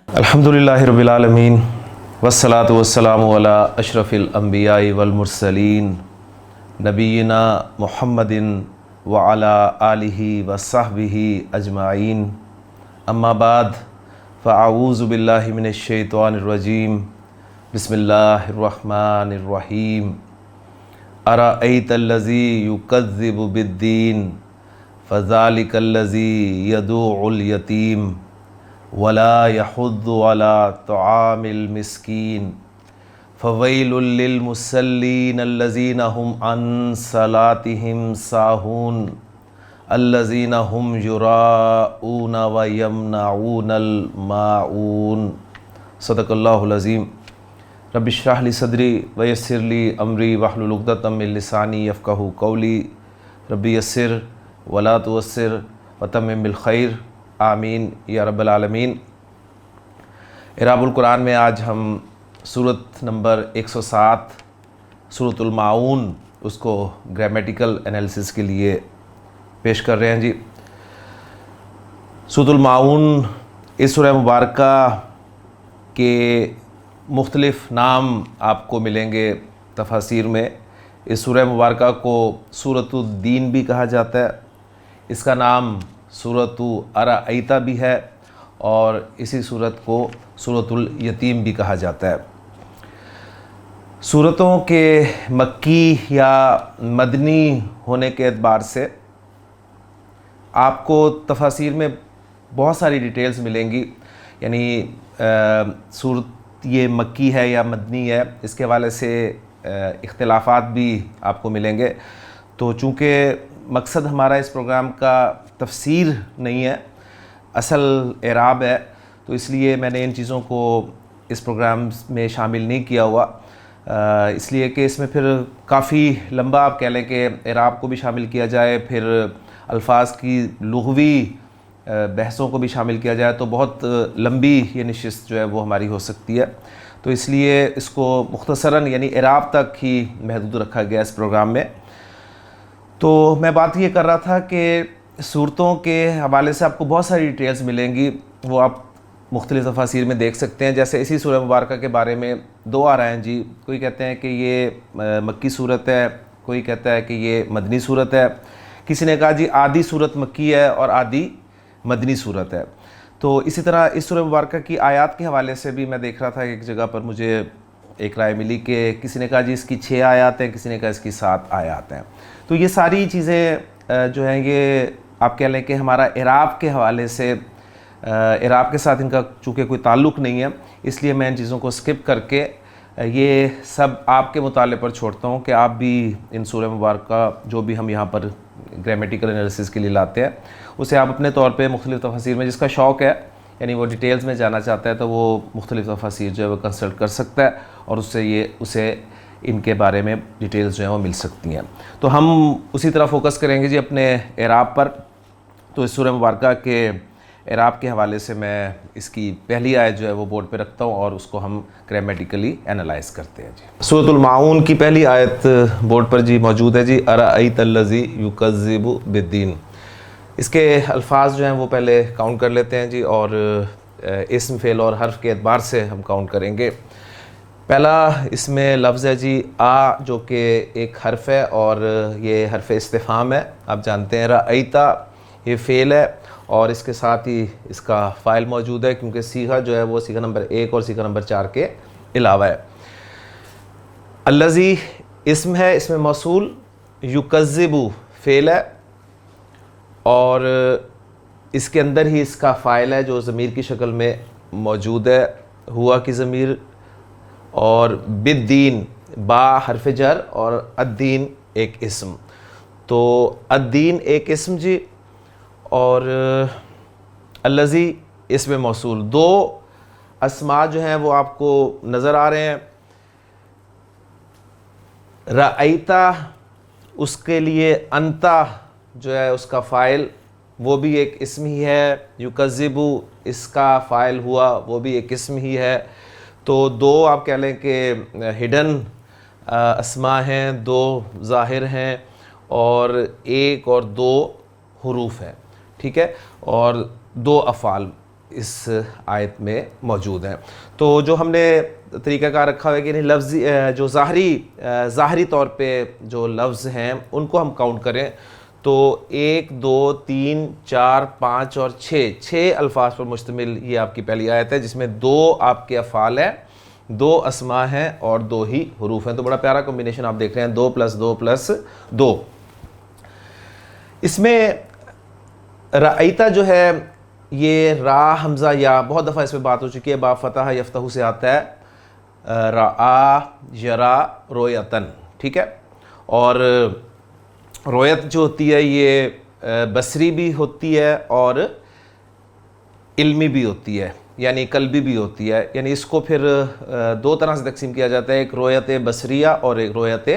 الحمدللہ رب العالمین والصلاة والسلام علی اشرف الانبیاء والمرسلین نبینا محمد وعلی آلہ وصحبہ اجمعین، اما بعد فاعوذ باللہ من الشیطان الرجیم، بسم اللہ الرحمن الرحیم۔ ارأیت الذی یکذب بالدین فذلک الذی یدعو الیتیم ولا يحض على طعام المسكين فويل للمصلين الذين هم عن صلاتهم ساهون الذين هم يراءون ويمنعون الماعون۔ صدق اللہ العظیم۔ رب اشرح لي صدری ويسر لي امری واحلل عقدۃ من لسانی یفقہوا قولی۔ رب یسر ولا تعسر وتمم بالخیر، آمین یا رب العالمین۔ اعراب القرآن میں آج ہم سورت نمبر 107 سورۃ الماعون، اس کو گرامیٹیکل انالیسس کے لیے پیش کر رہے ہیں جی۔ سورۃ الماعون اس سورہ مبارکہ کے مختلف نام آپ کو ملیں گے تفاسیر میں۔ اس سورہ مبارکہ کو سورۃ الدین بھی کہا جاتا ہے، اس کا نام سورۃ ارأیت بھی ہے، اور اسی سورت کو سورۃ الیتیم بھی کہا جاتا ہے۔ سورتوں کے مکی یا مدنی ہونے کے اعتبار سے آپ کو تفاسیر میں بہت ساری ڈیٹیلز ملیں گی، یعنی سورت یہ مکی ہے یا مدنی ہے، اس کے حوالے سے اختلافات بھی آپ کو ملیں گے۔ تو چونکہ مقصد ہمارا اس پروگرام کا تفسیر نہیں ہے، اصل اعراب ہے، تو اس لیے میں نے ان چیزوں کو اس پروگرام میں شامل نہیں کیا ہوا، اس لیے کہ اس میں پھر کافی لمبا آپ کہہ لیں کہ اعراب کو بھی شامل کیا جائے، پھر الفاظ کی لغوی بحثوں کو بھی شامل کیا جائے تو بہت لمبی یہ نشست جو ہے وہ ہماری ہو سکتی ہے۔ تو اس لیے اس کو مختصراً یعنی اعراب تک ہی محدود رکھا گیا اس پروگرام میں۔ تو میں بات یہ کر رہا تھا کہ صورتوں کے حوالے سے آپ کو بہت ساری ڈیٹیلز ملیں گی، وہ آپ مختلف تفاسیر میں دیکھ سکتے ہیں۔ جیسے اسی سورہ مبارکہ کے بارے میں دو آ رہے ہیں جی، کوئی کہتے ہیں کہ یہ مکی صورت ہے، کوئی کہتا ہے کہ یہ مدنی صورت ہے، کسی نے کہا جی آدھی صورت مکی ہے اور آدھی مدنی صورت ہے۔ تو اسی طرح اس سورہ مبارکہ کی آیات کے حوالے سے بھی میں دیکھ رہا تھا کہ ایک جگہ پر مجھے ایک رائے ملی کہ کسی نے کہا جی اس کی 6 آیات ہیں، کسی نے کہا اس کی 7 آیات ہیں۔ تو یہ ساری چیزیں جو ہیں یہ آپ کہہ لیں کہ ہمارا اعراب کے حوالے سے، اعراب کے ساتھ ان کا چونکہ کوئی تعلق نہیں ہے، اس لیے میں ان چیزوں کو سکپ کر کے یہ سب آپ کے مطالعے پر چھوڑتا ہوں کہ آپ بھی ان سورہ مبارکہ جو بھی ہم یہاں پر گرامیٹیکل انالیسس کے لیے لاتے ہیں اسے آپ اپنے طور پہ مختلف تفاسیر میں، جس کا شوق ہے یعنی وہ ڈیٹیلز میں جانا چاہتا ہے، تو وہ مختلف تفاسیر جو ہے وہ کنسلٹ کر سکتا ہے اور اسے ان کے بارے میں ڈیٹیلز جو ہیں وہ مل سکتی ہیں۔ تو ہم اسی طرح فوکس کریں گے جی اپنے اعراب پر۔ تو اس سورہ مبارکہ کے اعراب کے حوالے سے میں اس کی پہلی آیت جو ہے وہ بورڈ پہ رکھتا ہوں اور اس کو ہم گرامیٹیکلی انالائز کرتے ہیں جی۔ سورۃ الماعون کی پہلی آیت بورڈ پر جی موجود ہے جی، ارأیت الذی یکذب بالدین۔ اس کے الفاظ جو ہیں وہ پہلے کاؤنٹ کر لیتے ہیں جی، اور اسم فعل اور حرف کے اعتبار سے ہم کاؤنٹ کریں گے۔ پہلا اس میں لفظ ہے جی آ، جو کہ ایک حرف ہے اور یہ حرف استفہام ہے، آپ جانتے ہیں۔ رأیت یہ فعل ہے اور اس کے ساتھ ہی اس کا فاعل موجود ہے، کیونکہ صیغہ جو ہے وہ صیغہ نمبر 1 اور صیغہ نمبر 4 کے علاوہ ہے۔ الذی اسم ہے، اس میں موصول، یکذب فعل ہے، اور اس کے اندر ہی اس کا فاعل ہے جو ضمیر کی شکل میں موجود ہے، ہوا کی ضمیر، اور بالدین با حرف جر اور الدین ایک اسم. تو الدین ایک اسم جی، اور الذی اسم موصول. دو اسماء جو ہیں وہ آپ کو نظر آ رہے ہیں. رأیتا اس کے لیے انتا جو ہے اس کا فاعل وہ بھی ایک اسم ہی ہے. یکذبو اس کا فاعل ہوا وہ بھی ایک اسم ہی ہے. تو دو آپ کہہ لیں کہ ہڈن اسماء ہیں، دو ظاہر ہیں، اور ایک اور دو حروف ہیں. ٹھیک ہے، اور دو افعال اس آیت میں موجود ہیں. تو جو ہم نے طریقہ کار رکھا ہوا ہے کہ یعنی لفظی جو ظاہری طور پہ جو لفظ ہیں ان کو ہم کاؤنٹ کریں تو 1 2 3 4 5 اور 6 الفاظ پر مشتمل یہ آپ کی پہلی آیت ہے، جس میں 2 آپ کے افعال ہیں، 2 اسماء ہیں اور 2 ہی حروف ہیں. تو بڑا پیارا کمبینیشن آپ دیکھ رہے ہیں، 2 + 2 + 2. اس میں رأیتا جو ہے یہ را حمزہ یا، بہت دفعہ اس پہ بات ہو چکی ہے، با فتح یفتح سے آتا ہے رآ یرا رویتن. ٹھیک ہے، اور رویت جو ہوتی ہے یہ بصری بھی ہوتی ہے اور علمی بھی ہوتی ہے، یعنی قلبی بھی ہوتی ہے. یعنی اس کو پھر 2 طرح سے تقسیم کیا جاتا ہے، ایک رویت بصریہ اور ایک رویت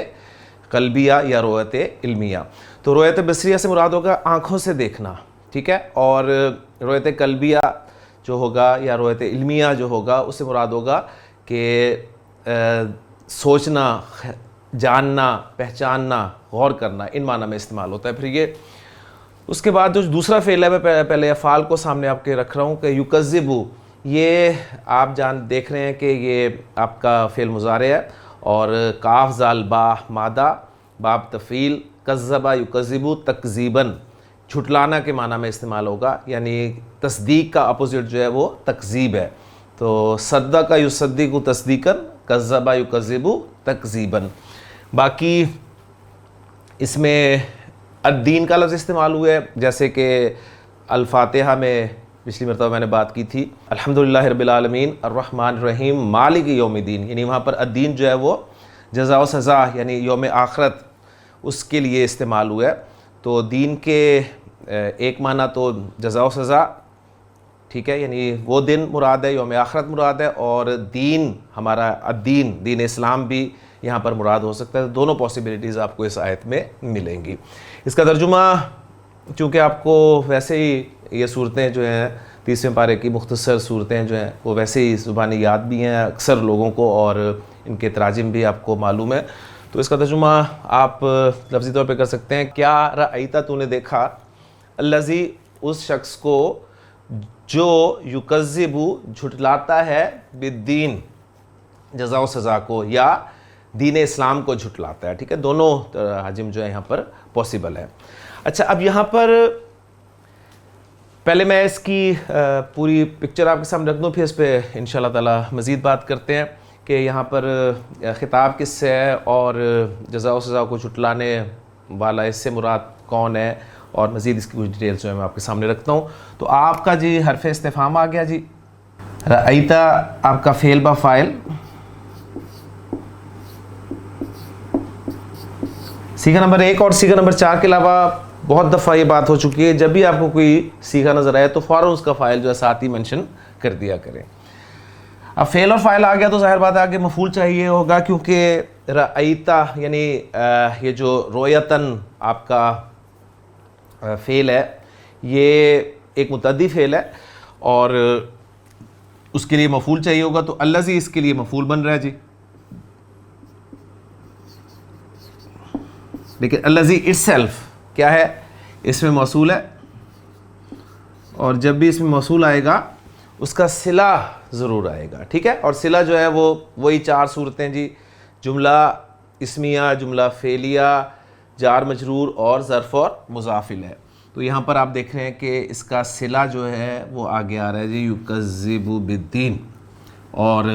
قلبیہ یا رویت علمیہ. تو رویت بصریہ سے مراد ہوگا آنکھوں سے دیکھنا، ٹھیک ہے، اور رویت قلبیہ جو ہوگا یا رویت علمیہ جو ہوگا اس سے مراد ہوگا کہ سوچنا، جاننا، پہچاننا، غور کرنا، ان معنی میں استعمال ہوتا ہے. پھر یہ اس کے بعد جو دوسرا فعل ہے، میں پہلے افعال کو سامنے آپ کے رکھ رہا ہوں کہ یکذبو، یہ آپ دیکھ رہے ہیں کہ یہ آپ کا فعل مضارع ہے، اور کاف زال با مادہ باب تفعیل، کذبا یکذبو تکذیباً، جھٹلانا کے معنی میں استعمال ہوگا. یعنی تصدیق کا اپوزٹ جو ہے وہ تکذیب ہے. تو صدق یصدق تصدیقاً، کذبا یکذب تکذیباً. باقی اس میں الدین کا لفظ استعمال ہوا ہے، جیسے کہ الفاتحہ میں پچھلی مرتبہ میں نے بات کی تھی، الحمدللہ رب العالمین الرحمن الرحیم مالک یوم الدین. یعنی وہاں پر الدین جو ہے وہ جزا و سزا یعنی یوم آخرت اس کے لیے استعمال ہوا ہے. تو دین کے ایک معنی تو جزا و سزا، ٹھیک ہے، یعنی وہ دن مراد ہے، یوم آخرت مراد ہے، اور دین ہمارا الدین دین اسلام بھی یہاں پر مراد ہو سکتا ہے. دونوں پاسبلٹیز آپ کو اس آیت میں ملیں گی. اس کا ترجمہ چونکہ آپ کو ویسے ہی یہ صورتیں جو ہیں 30ویں پارے کی مختصر صورتیں جو ہیں وہ ویسے ہی زبانی یاد بھی ہیں اکثر لوگوں کو، اور ان کے تراجم بھی آپ کو معلوم ہے. تو اس کا ترجمہ آپ لفظی طور پہ کر سکتے ہیں، کیا رأیتا تو نے دیکھا، الذی اس شخص کو جو یکذب جھٹلاتا ہے بالدین جزا و سزا کو، یا دین اسلام کو جھٹلاتا ہے. ٹھیک ہے، دونوں حجم جو ہے یہاں پر پاسبل ہے. اچھا، اب یہاں پر پہلے میں اس کی پوری پکچر آپ کے سامنے رکھ دوں، پھر اس پہ انشاءاللہ تعالی مزید بات کرتے ہیں کہ یہاں پر خطاب کس سے ہے، اور جزا و سزا کو جھٹلانے والا اس سے مراد کون ہے، اور مزید اس کی کچھ ڈیٹیلز جو ہے میں آپ کے سامنے رکھتا ہوں. تو آپ کا جی حرف استفہام آ گیا جی. رأیتا آپ کا فعل با فاعل، سیغہ نمبر 1 اور سیغہ نمبر 4 کے علاوہ بہت دفعہ یہ بات ہو چکی ہے، جب بھی آپ کو کوئی سیغہ نظر آئے تو فوراً اس کا فاعل جو ہے ساتھ ہی منشن کر دیا کریں. اب فعل اور فاعل آ گیا تو ظاہر بات ہے آگے مفعول چاہیے ہوگا، کیونکہ رأیتا یعنی یہ جو رویتن آپ کا فعل ہے یہ ایک متعدی فعل ہے، اور اس کے لیے مفعول چاہیے ہوگا. تو الذی اس کے لیے مفعول بن رہا ہے جی، لیکن الذی اٹسیلف کیا ہے، اس میں موصول ہے، اور جب بھی اس میں موصول آئے گا اس کا صلہ ضرور آئے گا. ٹھیک ہے، اور صلہ جو ہے وہ وہی 4 صورتیں جی، جملہ اسمیہ، جملہ فعلیہ، جار مجرور اور ظرف اور مضاف الیہ. تو یہاں پر آپ دیکھ رہے ہیں کہ اس کا صلہ جو ہے وہ آگے آ رہا ہے جی، یکذب بالدین، اور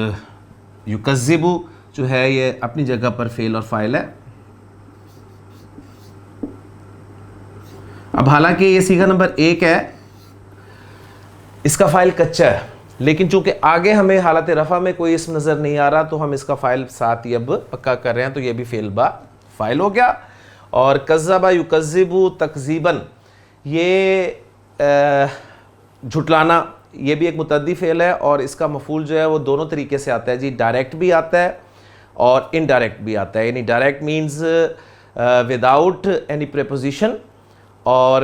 یکذب جو ہے یہ اپنی جگہ پر فعل اور فاعل ہے. اب حالانکہ یہ صیغہ نمبر 1 ہے، اس کا فائل کچا ہے، لیکن چونکہ آگے ہمیں حالت رفع میں کوئی اسم نظر نہیں آ رہا تو ہم اس کا فائل ساتھ ہی اب پکا کر رہے ہیں، تو یہ بھی فعل با فائل ہو گیا. اور کذب یکذب تکذیباً، یہ جھٹلانا، یہ بھی ایک متعدی فعل ہے اور اس کا مفعول جو ہے وہ دونوں طریقے سے آتا ہے جی. ڈائریکٹ بھی آتا ہے اور انڈائریکٹ بھی آتا ہے. یعنی direct means without any preposition, اور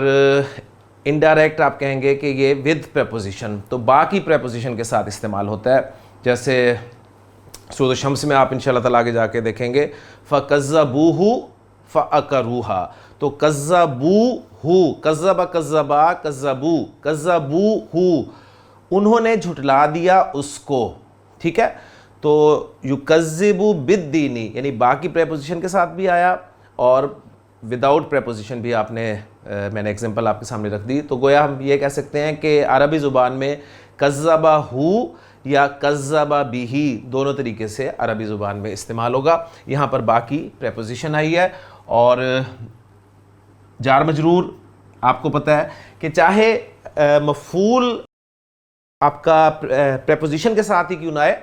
انڈائریکٹ آپ کہیں گے کہ یہ ود پریپوزیشن، تو با کی پریپوزیشن کے ساتھ استعمال ہوتا ہے. جیسے سورۃ الشمس میں آپ انشاءاللہ تعالیٰ آگے جا کے دیکھیں گے فَكَذَّبُوهُ فَأَكَرُوهَا، تو کذبوہ، کذب کذبا کذبو، کذبوہ، انہوں نے جھٹلا دیا اس کو. ٹھیک ہے، تو یکذب بالدین، یعنی با کی پریپوزیشن کے ساتھ بھی آیا اور وداؤٹ پریپوزیشن بھی آپ نے، میں نے ایگزامپل آپ کے سامنے رکھ دی. تو گویا ہم یہ کہہ سکتے ہیں کہ عربی زبان میں کذبہ یا کذبہ بیہی دونوں طریقے سے عربی زبان میں استعمال ہوگا. یہاں پر با کی پریپوزیشن آئی ہے، اور جار مجرور آپ کو پتہ ہے کہ چاہے مفعول آپ کا پریپوزیشن کے ساتھ ہی کیوں نہ آئے،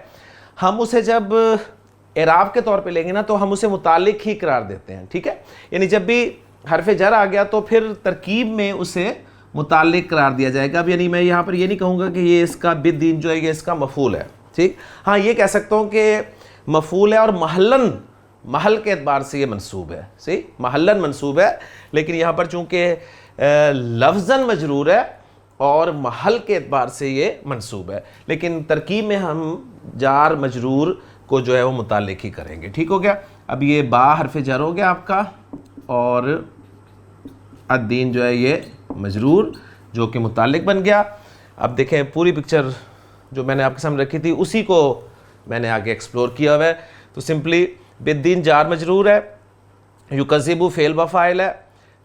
ہم اسے جب اعراب کے طور پہ لیں گے نا تو ہم اسے متعلق ہی قرار دیتے ہیں. ٹھیک ہے، یعنی جب بھی حرف جر آ گیا تو پھر ترکیب میں اسے متعلق قرار دیا جائے گا. اب یعنی میں یہاں پر یہ نہیں کہوں گا کہ یہ اس کا بالدین جو ہے یہ اس کا مفعول ہے. ٹھیک، ہاں یہ کہہ سکتا ہوں کہ مفعول ہے اور محلن، محل کے اعتبار سے یہ منصوب ہے. صحیح، محلن منصوب ہے، لیکن یہاں پر چونکہ لفظاً مجرور ہے اور محل کے اعتبار سے یہ منصوب ہے، لیکن ترکیب میں ہم جار مجرور کو جو ہے وہ متعلق ہی کریں گے. ٹھیک ہو گیا. اب یہ با حرف جر ہو گیا آپ کا، اور الدین جو ہے یہ مجرور جو کہ متعلق بن گیا. اب دیکھیں پوری پکچر جو میں نے آپ کے سامنے رکھی تھی اسی کو میں نے آگے ایکسپلور کیا ہوا ہے. تو سمپلی بالدین جار مجرور ہے، یکذب فعل با فاعل ہے،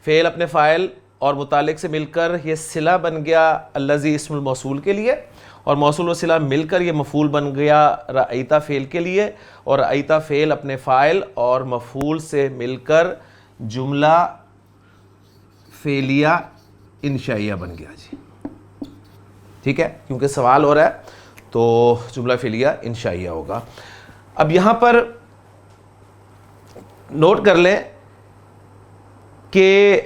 فعل اپنے فاعل اور متعلق سے مل کر یہ صلہ بن گیا الذی اسم الموصول کے لیے، اور موصول و صلہ مل کر یہ مفعول بن گیا رأیتا فعل کے لیے، اور رأیتا فعل اپنے فاعل اور مفعول سے مل کر جملہ فعلیہ انشائیہ بن گیا جی. ٹھیک ہے، کیونکہ سوال ہو رہا ہے تو جملہ فعلیہ انشائیہ ہوگا. اب یہاں پر نوٹ کر لیں کہ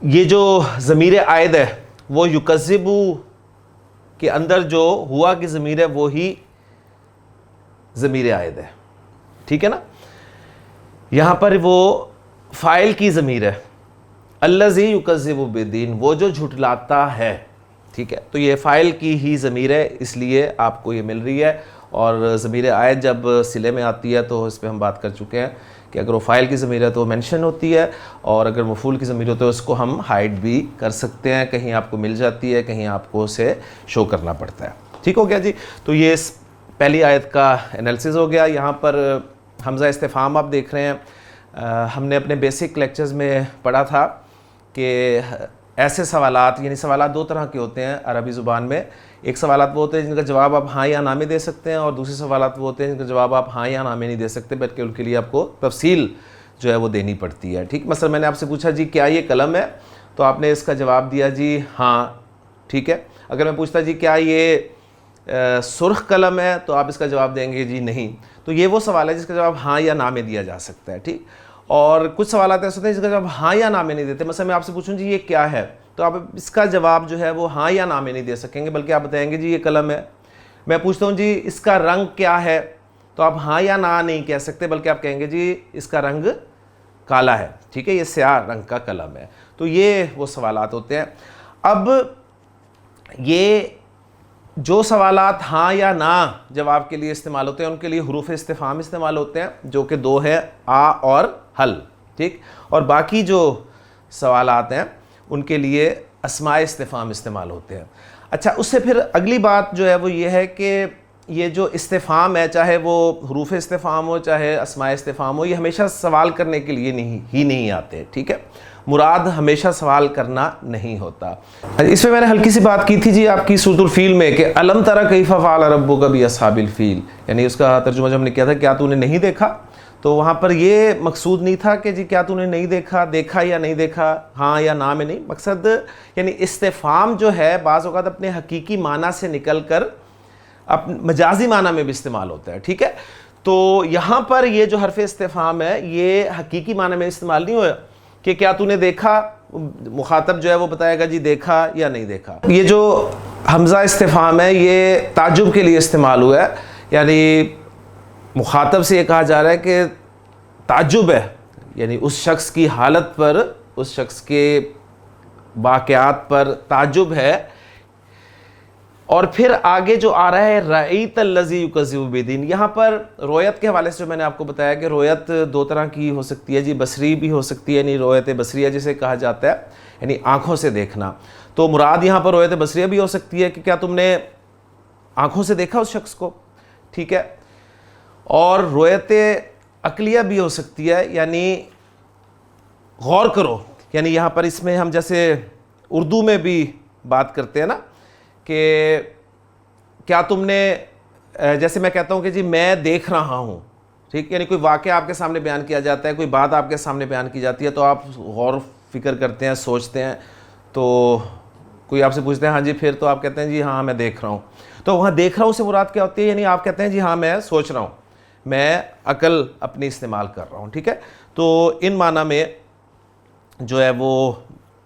یہ جو ضمیر عائد ہے وہ یکذب کے اندر جو ہوا کی ضمیر ہے وہی ضمیر عائد ہے. ٹھیک ہے نا، یہاں پر وہ فاعل کی ضمیر ہے، الذی یکذب بالدین، وہ جو جھٹلاتا ہے. ٹھیک ہے، تو یہ فاعل کی ہی ضمیر ہے، اس لیے آپ کو یہ مل رہی ہے. اور ضمیر عائد جب صلے میں آتی ہے تو اس پہ ہم بات کر چکے ہیں کہ اگر وہ فاعل کی ضمیر ہے تو وہ مینشن ہوتی ہے، اور اگر مفعول کی ضمیر ہوتی ہے اس کو ہم ہائڈ بھی کر سکتے ہیں، کہیں آپ کو مل جاتی ہے، کہیں آپ کو اسے شو کرنا پڑتا ہے. ٹھیک ہو گیا جی. تو یہ پہلی آیت کا انالیسس ہو گیا. یہاں پر حمزہ استفہام آپ دیکھ رہے ہیں. ہم نے اپنے بیسک لیکچرز میں پڑھا تھا کہ ایسے سوالات، یعنی سوالات دو طرح کے ہوتے ہیں عربی زبان میں. ایک سوالات وہ ہوتے ہیں جن کا جواب آپ ہاں یا نہ میں دے سکتے ہیں، اور دوسرے سوالات وہ ہوتے ہیں جن کا جواب آپ ہاں یا نہ میں نہیں دے سکتے، بلکہ ان کے لیے آپ کو تفصیل جو ہے وہ دینی پڑتی ہے. ٹھیک، مثلا میں نے آپ سے پوچھا جی کیا یہ قلم ہے، تو آپ نے اس کا جواب دیا جی ہاں. ٹھیک ہے، اگر میں پوچھتا جی کیا یہ سرخ قلم ہے، تو آپ اس کا جواب دیں گے جی نہیں. تو یہ وہ سوال ہے جس کا جواب ہاں یا نہ میں دیا جا سکتا ہے. ٹھیک، اور کچھ سوالات ایسے ہوتے ہیں جس کا جواب ہاں یا نہ میں نہیں دیتے. مثلا میں آپ سے پوچھوں جی یہ کیا ہے، تو آپ اس کا جواب جو ہے وہ ہاں یا نہ میں نہیں دے سکیں گے، بلکہ آپ بتائیں گے جی یہ قلم ہے. میں پوچھتا ہوں جی اس کا رنگ کیا ہے، تو آپ ہاں یا نہ نہیں کہہ سکتے، بلکہ آپ کہیں گے جی اس کا رنگ کالا ہے. ٹھیک ہے، یہ سیاہ رنگ کا قلم ہے. تو یہ وہ سوالات ہوتے ہیں. اب یہ جو سوالات ہاں یا نہ جواب کے لیے استعمال ہوتے ہیں ان کے لیے حروف استفہام استعمال ہوتے ہیں، جو کہ دو ہیں، آ اور حل. ٹھیک، اور باقی جو سوالات ہیں ان کے لیے اسماء استفہام استعمال ہوتے ہیں. اچھا، اس سے پھر اگلی بات جو ہے وہ یہ ہے کہ یہ جو استفہام ہے، چاہے وہ حروف استفہام ہو چاہے اسماء استفہام ہو، یہ ہمیشہ سوال کرنے کے لیے نہیں آتے. ٹھیک ہے، مراد ہمیشہ سوال کرنا نہیں ہوتا. اس میں نے ہلکی سی بات کی تھی جی آپ کی سورۃ الفیل میں کہ الم تری کیف فعل ربک باصحاب الفیل، یعنی اس کا ترجمہ جو ہم نے کیا تھا کیا تو نے نہیں دیکھا تو وہاں پر یہ مقصود نہیں تھا کہ جی کیا تو نے نہیں دیکھا، دیکھا یا نہیں دیکھا، ہاں یا نہ میں نہیں. مقصد یعنی استفہام جو ہے بعض اوقات اپنے حقیقی معنی سے نکل کر مجازی معنی میں بھی استعمال ہوتا ہے. ٹھیک ہے، تو یہاں پر یہ جو حرف استفہام ہے یہ حقیقی معنی میں استعمال نہیں ہوا کہ کیا تو نے دیکھا، مخاطب جو ہے وہ بتائے گا جی دیکھا یا نہیں دیکھا. یہ جو حمزہ استفہام ہے یہ تعجب کے لیے استعمال ہوا ہے، یعنی مخاطب سے یہ کہا جا رہا ہے کہ تعجب ہے، یعنی اس شخص کی حالت پر، اس شخص کے واقعات پر تعجب ہے. اور پھر آگے جو آ رہا ہے رأیت الذی یکذب بالدین، یہاں پر رویت کے حوالے سے جو میں نے آپ کو بتایا کہ رویت دو طرح کی ہو سکتی ہے جی، بصری بھی ہو سکتی ہے، یعنی رویت بصریہ جسے کہا جاتا ہے، یعنی آنکھوں سے دیکھنا. تو مراد یہاں پر رویت بصریہ بھی ہو سکتی ہے کہ کیا تم نے آنکھوں سے دیکھا اس شخص کو. ٹھیک ہے، اور رویت عقلیہ بھی ہو سکتی ہے، یعنی غور کرو، یعنی یہاں پر اس میں ہم جیسے اردو میں بھی بات کرتے ہیں نا کہ کیا تم نے، جیسے میں کہتا ہوں کہ جی میں دیکھ رہا ہوں، ٹھیک، یعنی کوئی واقعہ آپ کے سامنے بیان کیا جاتا ہے، کوئی بات آپ کے سامنے بیان کی جاتی ہے تو آپ غور فکر کرتے ہیں، سوچتے ہیں. تو کوئی آپ سے پوچھتے ہیں ہاں جی پھر، تو آپ کہتے ہیں جی ہاں میں دیکھ رہا ہوں. تو وہاں دیکھ رہا ہوں سے مراد کیا ہوتی ہے، یعنی آپ کہتے ہیں جی ہاں میں سوچ رہا ہوں، میں عقل اپنی استعمال کر رہا ہوں. ٹھیک ہے، تو ان معنی میں جو ہے وہ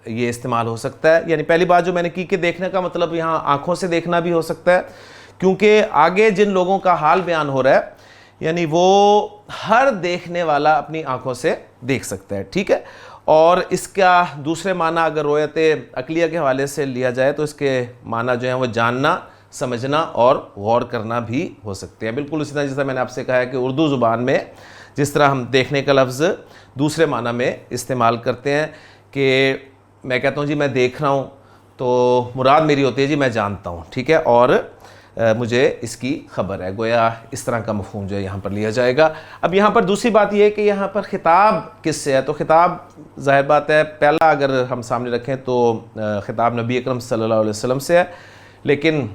یہ استعمال ہو سکتا ہے. یعنی پہلی بات جو میں نے کی کہ دیکھنے کا مطلب یہاں آنکھوں سے دیکھنا بھی ہو سکتا ہے، کیونکہ آگے جن لوگوں کا حال بیان ہو رہا ہے یعنی وہ ہر دیکھنے والا اپنی آنکھوں سے دیکھ سکتا ہے. ٹھیک ہے، اور اس کا دوسرے معنی اگر رویت عقلیہ کے حوالے سے لیا جائے تو اس کے معنی جو ہیں وہ جاننا، سمجھنا اور غور کرنا بھی ہو سکتے ہیں. بالکل اسی طرح جیسا میں نے آپ سے کہا ہے کہ اردو زبان میں جس طرح ہم دیکھنے کا لفظ دوسرے معنی میں استعمال کرتے ہیں کہ میں کہتا ہوں جی میں دیکھ رہا ہوں تو مراد میری ہوتی ہے جی میں جانتا ہوں. ٹھیک ہے، اور مجھے اس کی خبر ہے، گویا اس طرح کا مفہوم جو ہے یہاں پر لیا جائے گا. اب یہاں پر دوسری بات یہ ہے کہ یہاں پر خطاب کس سے ہے، تو خطاب ظاہر بات ہے پہلا اگر ہم سامنے رکھیں تو خطاب نبی اکرم صلی اللہ علیہ وسلم سے ہے، لیکن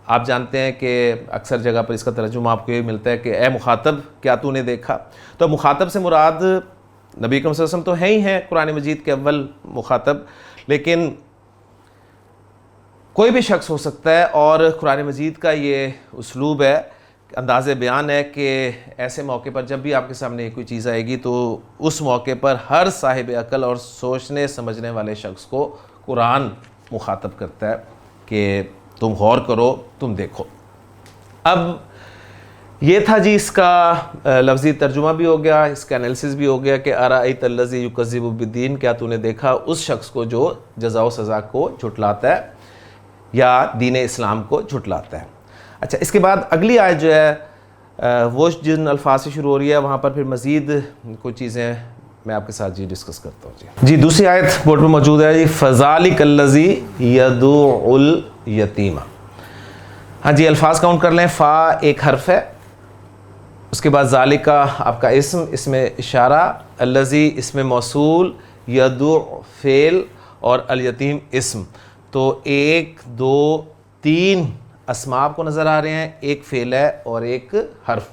آپ جانتے ہیں کہ اکثر جگہ پر اس کا ترجمہ آپ کو یہ ملتا ہے کہ اے مخاطب کیا تو نے دیکھا. تو مخاطب سے مراد نبی اکرم صلی اللہ علیہ وسلم تو ہیں ہی ہیں قرآن مجید کے اول مخاطب، لیکن کوئی بھی شخص ہو سکتا ہے. اور قرآن مجید کا یہ اسلوب ہے، انداز بیان ہے کہ ایسے موقع پر جب بھی آپ کے سامنے کوئی چیز آئے گی تو اس موقع پر ہر صاحب عقل اور سوچنے سمجھنے والے شخص کو قرآن مخاطب کرتا ہے کہ تم غور کرو، تم دیکھو. اب یہ تھا جی اس کا لفظی ترجمہ بھی ہو گیا، اس کا انالیسس بھی ہو گیا کہ ارأیت الذی یکذب بالدین، کیا تو نے دیکھا اس شخص کو جو جزا و سزا کو جھٹلاتا ہے یا دین اسلام کو جھٹلاتا ہے. اچھا، اس کے بعد اگلی آیت جو ہے وہ جن الفاظ سے شروع ہو رہی ہے وہاں پر پھر مزید کچھ چیزیں میں آپ کے ساتھ جی ڈسکس کرتا ہوں. جی دوسری آیت بورڈ پہ موجود ہے جی فذالک الذی یدعو الیتیم. ہاں جی الفاظ کاؤنٹ کر لیں. فا ایک حرف ہے، اس کے بعد ذالکہ آپ کا اسم، اس میں اشارہ، الذی اس میں موصول، یدعو فعل اور الیتیم اسم. تو ایک دو تین اسماء آپ کو نظر آ رہے ہیں، ایک فعل ہے اور ایک حرف.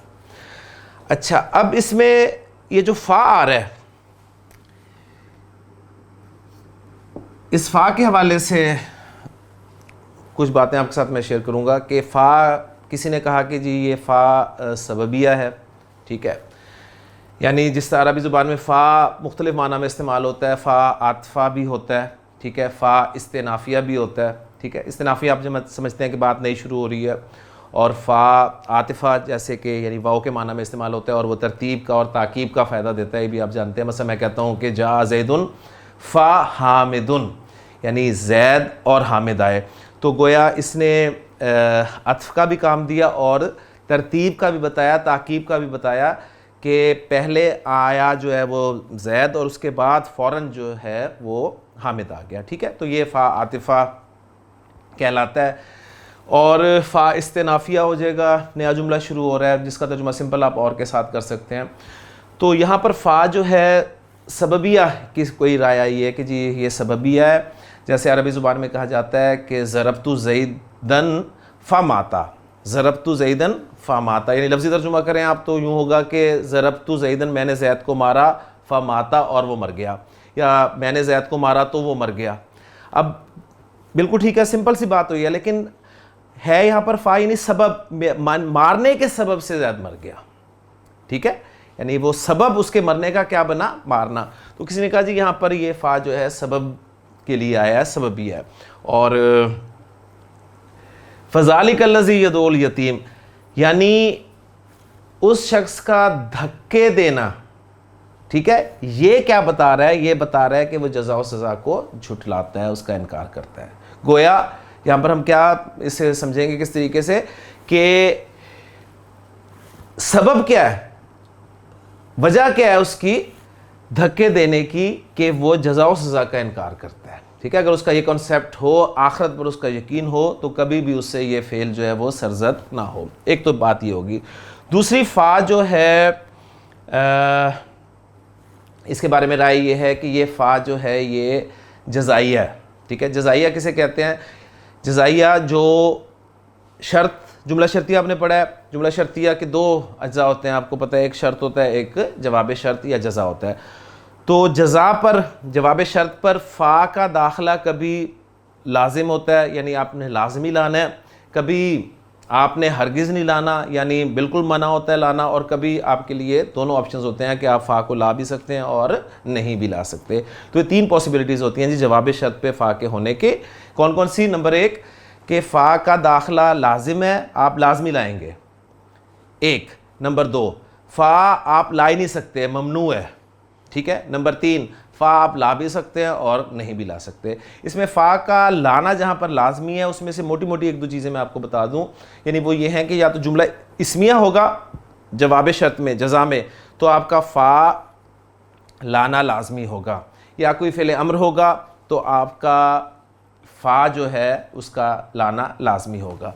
اچھا، اب اس میں یہ جو فا آ رہا ہے اس فا کے حوالے سے کچھ باتیں آپ کے ساتھ میں شیئر کروں گا کہ فا، کسی نے کہا کہ جی یہ فا سببیہ ہے. ٹھیک ہے، یعنی جس طرح عربی زبان میں فا مختلف معنی میں استعمال ہوتا ہے، فا عاطفہ بھی ہوتا ہے، ٹھیک ہے، فا استنافیہ بھی ہوتا ہے. ٹھیک ہے، استنافیہ آپ جب سمجھتے ہیں کہ بات نئی شروع ہو رہی ہے، اور فا عاطفہ جیسے کہ یعنی واؤ کے معنی میں استعمال ہوتا ہے اور وہ ترتیب کا اور تاکیب کا فائدہ دیتا ہے، یہ بھی آپ جانتے ہیں. مثلا میں کہتا ہوں کہ جاء زید فا حامد، یعنی زید اور حامد آئے، تو گویا اس نے عطف کا بھی کام دیا اور ترتیب کا بھی بتایا، تاکیب کا بھی بتایا کہ پہلے آیا جو ہے وہ زید اور اس کے بعد فوراً جو ہے وہ حامد آ گیا. ٹھیک ہے، تو یہ فا عاطفہ کہلاتا ہے. اور فا استنافیہ ہو جائے گا، نیا جملہ شروع ہو رہا ہے جس کا ترجمہ سمپل آپ اور کے ساتھ کر سکتے ہیں. تو یہاں پر فا جو ہے سببیہ کی کوئی رائے آئی ہے کہ جی یہ سببیہ ہے. جیسے عربی زبان میں کہا جاتا ہے کہ ضربت زیدن فماتا، ضربت زیدن فماتا، یعنی لفظی ترجمہ کریں آپ تو یوں ہوگا کہ ضربت زیدن، میں نے زید کو مارا، فماتا اور وہ مر گیا، یا میں نے زید کو مارا تو وہ مر گیا. اب بالکل ٹھیک ہے، سمپل سی بات ہوئی ہے، لیکن ہے یہاں پر فا یعنی سبب، مارنے کے سبب سے زید مر گیا. ٹھیک ہے، یعنی وہ سبب اس کے مرنے کا کیا بنا؟ مارنا. تو کسی نے کہا جی یہاں پر یہ فا جو ہے سبب کے لیے آیا ہے، سبب ہی ہے. اور فذالک الذی یدعو الیتیم، یعنی اس شخص کا دھکے دینا. ٹھیک ہے، یہ کیا بتا رہا ہے؟ یہ بتا رہا ہے کہ وہ جزا و سزا کو جھٹلاتا ہے، اس کا انکار کرتا ہے. گویا یہاں پر ہم کیا اسے سمجھیں گے کس طریقے سے کہ سبب کیا ہے، وجہ کیا ہے اس کی دھکے دینے کی، کہ وہ جزا و سزا کا انکار کرتا ہے. ٹھیک ہے، اگر اس کا یہ کنسیپٹ ہو، آخرت پر اس کا یقین ہو، تو کبھی بھی اس سے یہ فعل جو ہے وہ سرزد نہ ہو. ایک تو بات یہ ہوگی. دوسری فا جو ہے اس کے بارے میں رائے یہ ہے کہ یہ فا جو ہے یہ جزائیہ ہے. ٹھیک ہے، جزائیہ کسے کہتے ہیں؟ جزائیہ جو شرط، جملہ شرطیہ آپ نے پڑھا ہے. جملہ شرطیہ کے دو اجزاء ہوتے ہیں، آپ کو پتہ ہے، ایک شرط ہوتا ہے، ایک جواب شرط یا جزا ہوتا ہے. تو جزا پر، جواب شرط پر فا کا داخلہ کبھی لازم ہوتا ہے، یعنی آپ نے لازمی لانا ہے، کبھی آپ نے ہرگز نہیں لانا، یعنی بالکل منع ہوتا ہے لانا، اور کبھی آپ کے لیے دونوں آپشنز ہوتے ہیں کہ آپ فا کو لا بھی سکتے ہیں اور نہیں بھی لا سکتے. تو یہ تین پاسبلٹیز ہوتی ہیں جی جواب شرط پہ فا کے ہونے کے. کون کون سی؟ نمبر ایک کہ فا کا داخلہ لازم ہے، آپ لازمی لائیں گے، ایک. نمبر دو، فا آپ لا ہی نہیں سکتے، ممنوع ہے. ٹھیک ہے. نمبر تین، فا آپ لا بھی سکتے ہیں اور نہیں بھی لا سکتے. اس میں فا کا لانا جہاں پر لازمی ہے، اس میں سے موٹی موٹی ایک دو چیزیں میں آپ کو بتا دوں. یعنی وہ یہ ہیں کہ یا تو جملہ اسمیہ ہوگا جواب شرط میں، جزا میں، تو آپ کا فا لانا لازمی ہوگا، یا کوئی فعل امر ہوگا تو آپ کا فا جو ہے اس کا لانا لازمی ہوگا.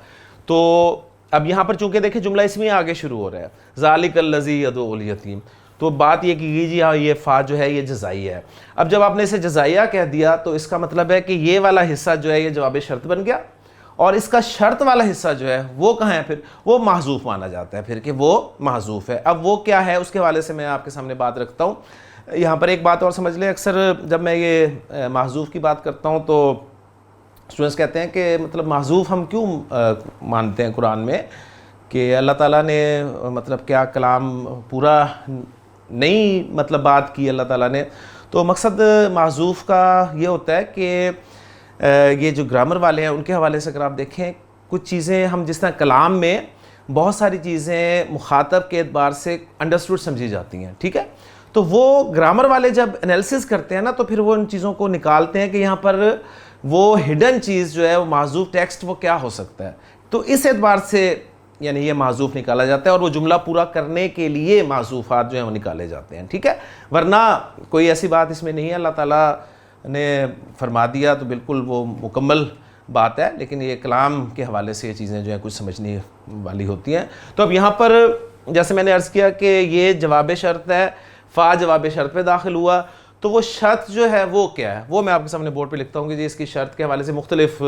تو اب یہاں پر چونکہ دیکھیں جملہ اسمیہ آگے شروع ہو رہا ہے، ذالک الذی یدعو الیتیم، تو بات یہ کی جی ہاں یہ فا جو ہے یہ جزائیہ ہے. اب جب آپ نے اسے جزائیہ کہہ دیا تو اس کا مطلب ہے کہ یہ والا حصہ جو ہے یہ جواب شرط بن گیا، اور اس کا شرط والا حصہ جو ہے وہ کہاں ہے؟ پھر وہ محذوف مانا جاتا ہے، پھر کہ وہ محذوف ہے. اب وہ کیا ہے اس کے حوالے سے میں آپ کے سامنے بات رکھتا ہوں. یہاں پر ایک بات اور سمجھ لیں، اکثر جب میں یہ محذوف کی بات کرتا ہوں تو اسٹوڈنٹس کہتے ہیں کہ مطلب محذوف ہم کیوں مانتے ہیں قرآن میں، کہ اللہ تعالیٰ نے مطلب کیا کلام پورا نہیں مطلب بات کی اللہ تعالیٰ نے. تو مقصد محذوف کا یہ ہوتا ہے کہ یہ جو گرامر والے ہیں ان کے حوالے سے اگر آپ دیکھیں کچھ چیزیں ہم جس طرح کلام میں بہت ساری چیزیں مخاطب کے اعتبار سے انڈرسٹوڈ سمجھی جاتی ہیں. ٹھیک ہے، تو وہ گرامر والے جب انالیسس کرتے ہیں نا تو پھر وہ ان چیزوں کو نکالتے ہیں کہ یہاں پر وہ ہڈن چیز جو ہے وہ محذوف ٹیکسٹ وہ کیا ہو سکتا ہے. تو اس اعتبار سے یعنی یہ محذوف نکالا جاتا ہے، اور وہ جملہ پورا کرنے کے لیے محذوفات جو ہیں وہ نکالے جاتے ہیں. ٹھیک ہے، ورنہ کوئی ایسی بات اس میں نہیں ہے، اللہ تعالیٰ نے فرما دیا تو بالکل وہ مکمل بات ہے، لیکن یہ کلام کے حوالے سے یہ چیزیں جو ہیں کچھ سمجھنے والی ہوتی ہیں. تو اب یہاں پر جیسے میں نے عرض کیا کہ یہ جواب شرط ہے، فا جواب شرط پہ داخل ہوا، تو وہ شرط جو ہے وہ کیا ہے وہ میں آپ کے سامنے بورڈ پہ لکھتا ہوں کہ جی اس کی شرط کے حوالے سے مختلف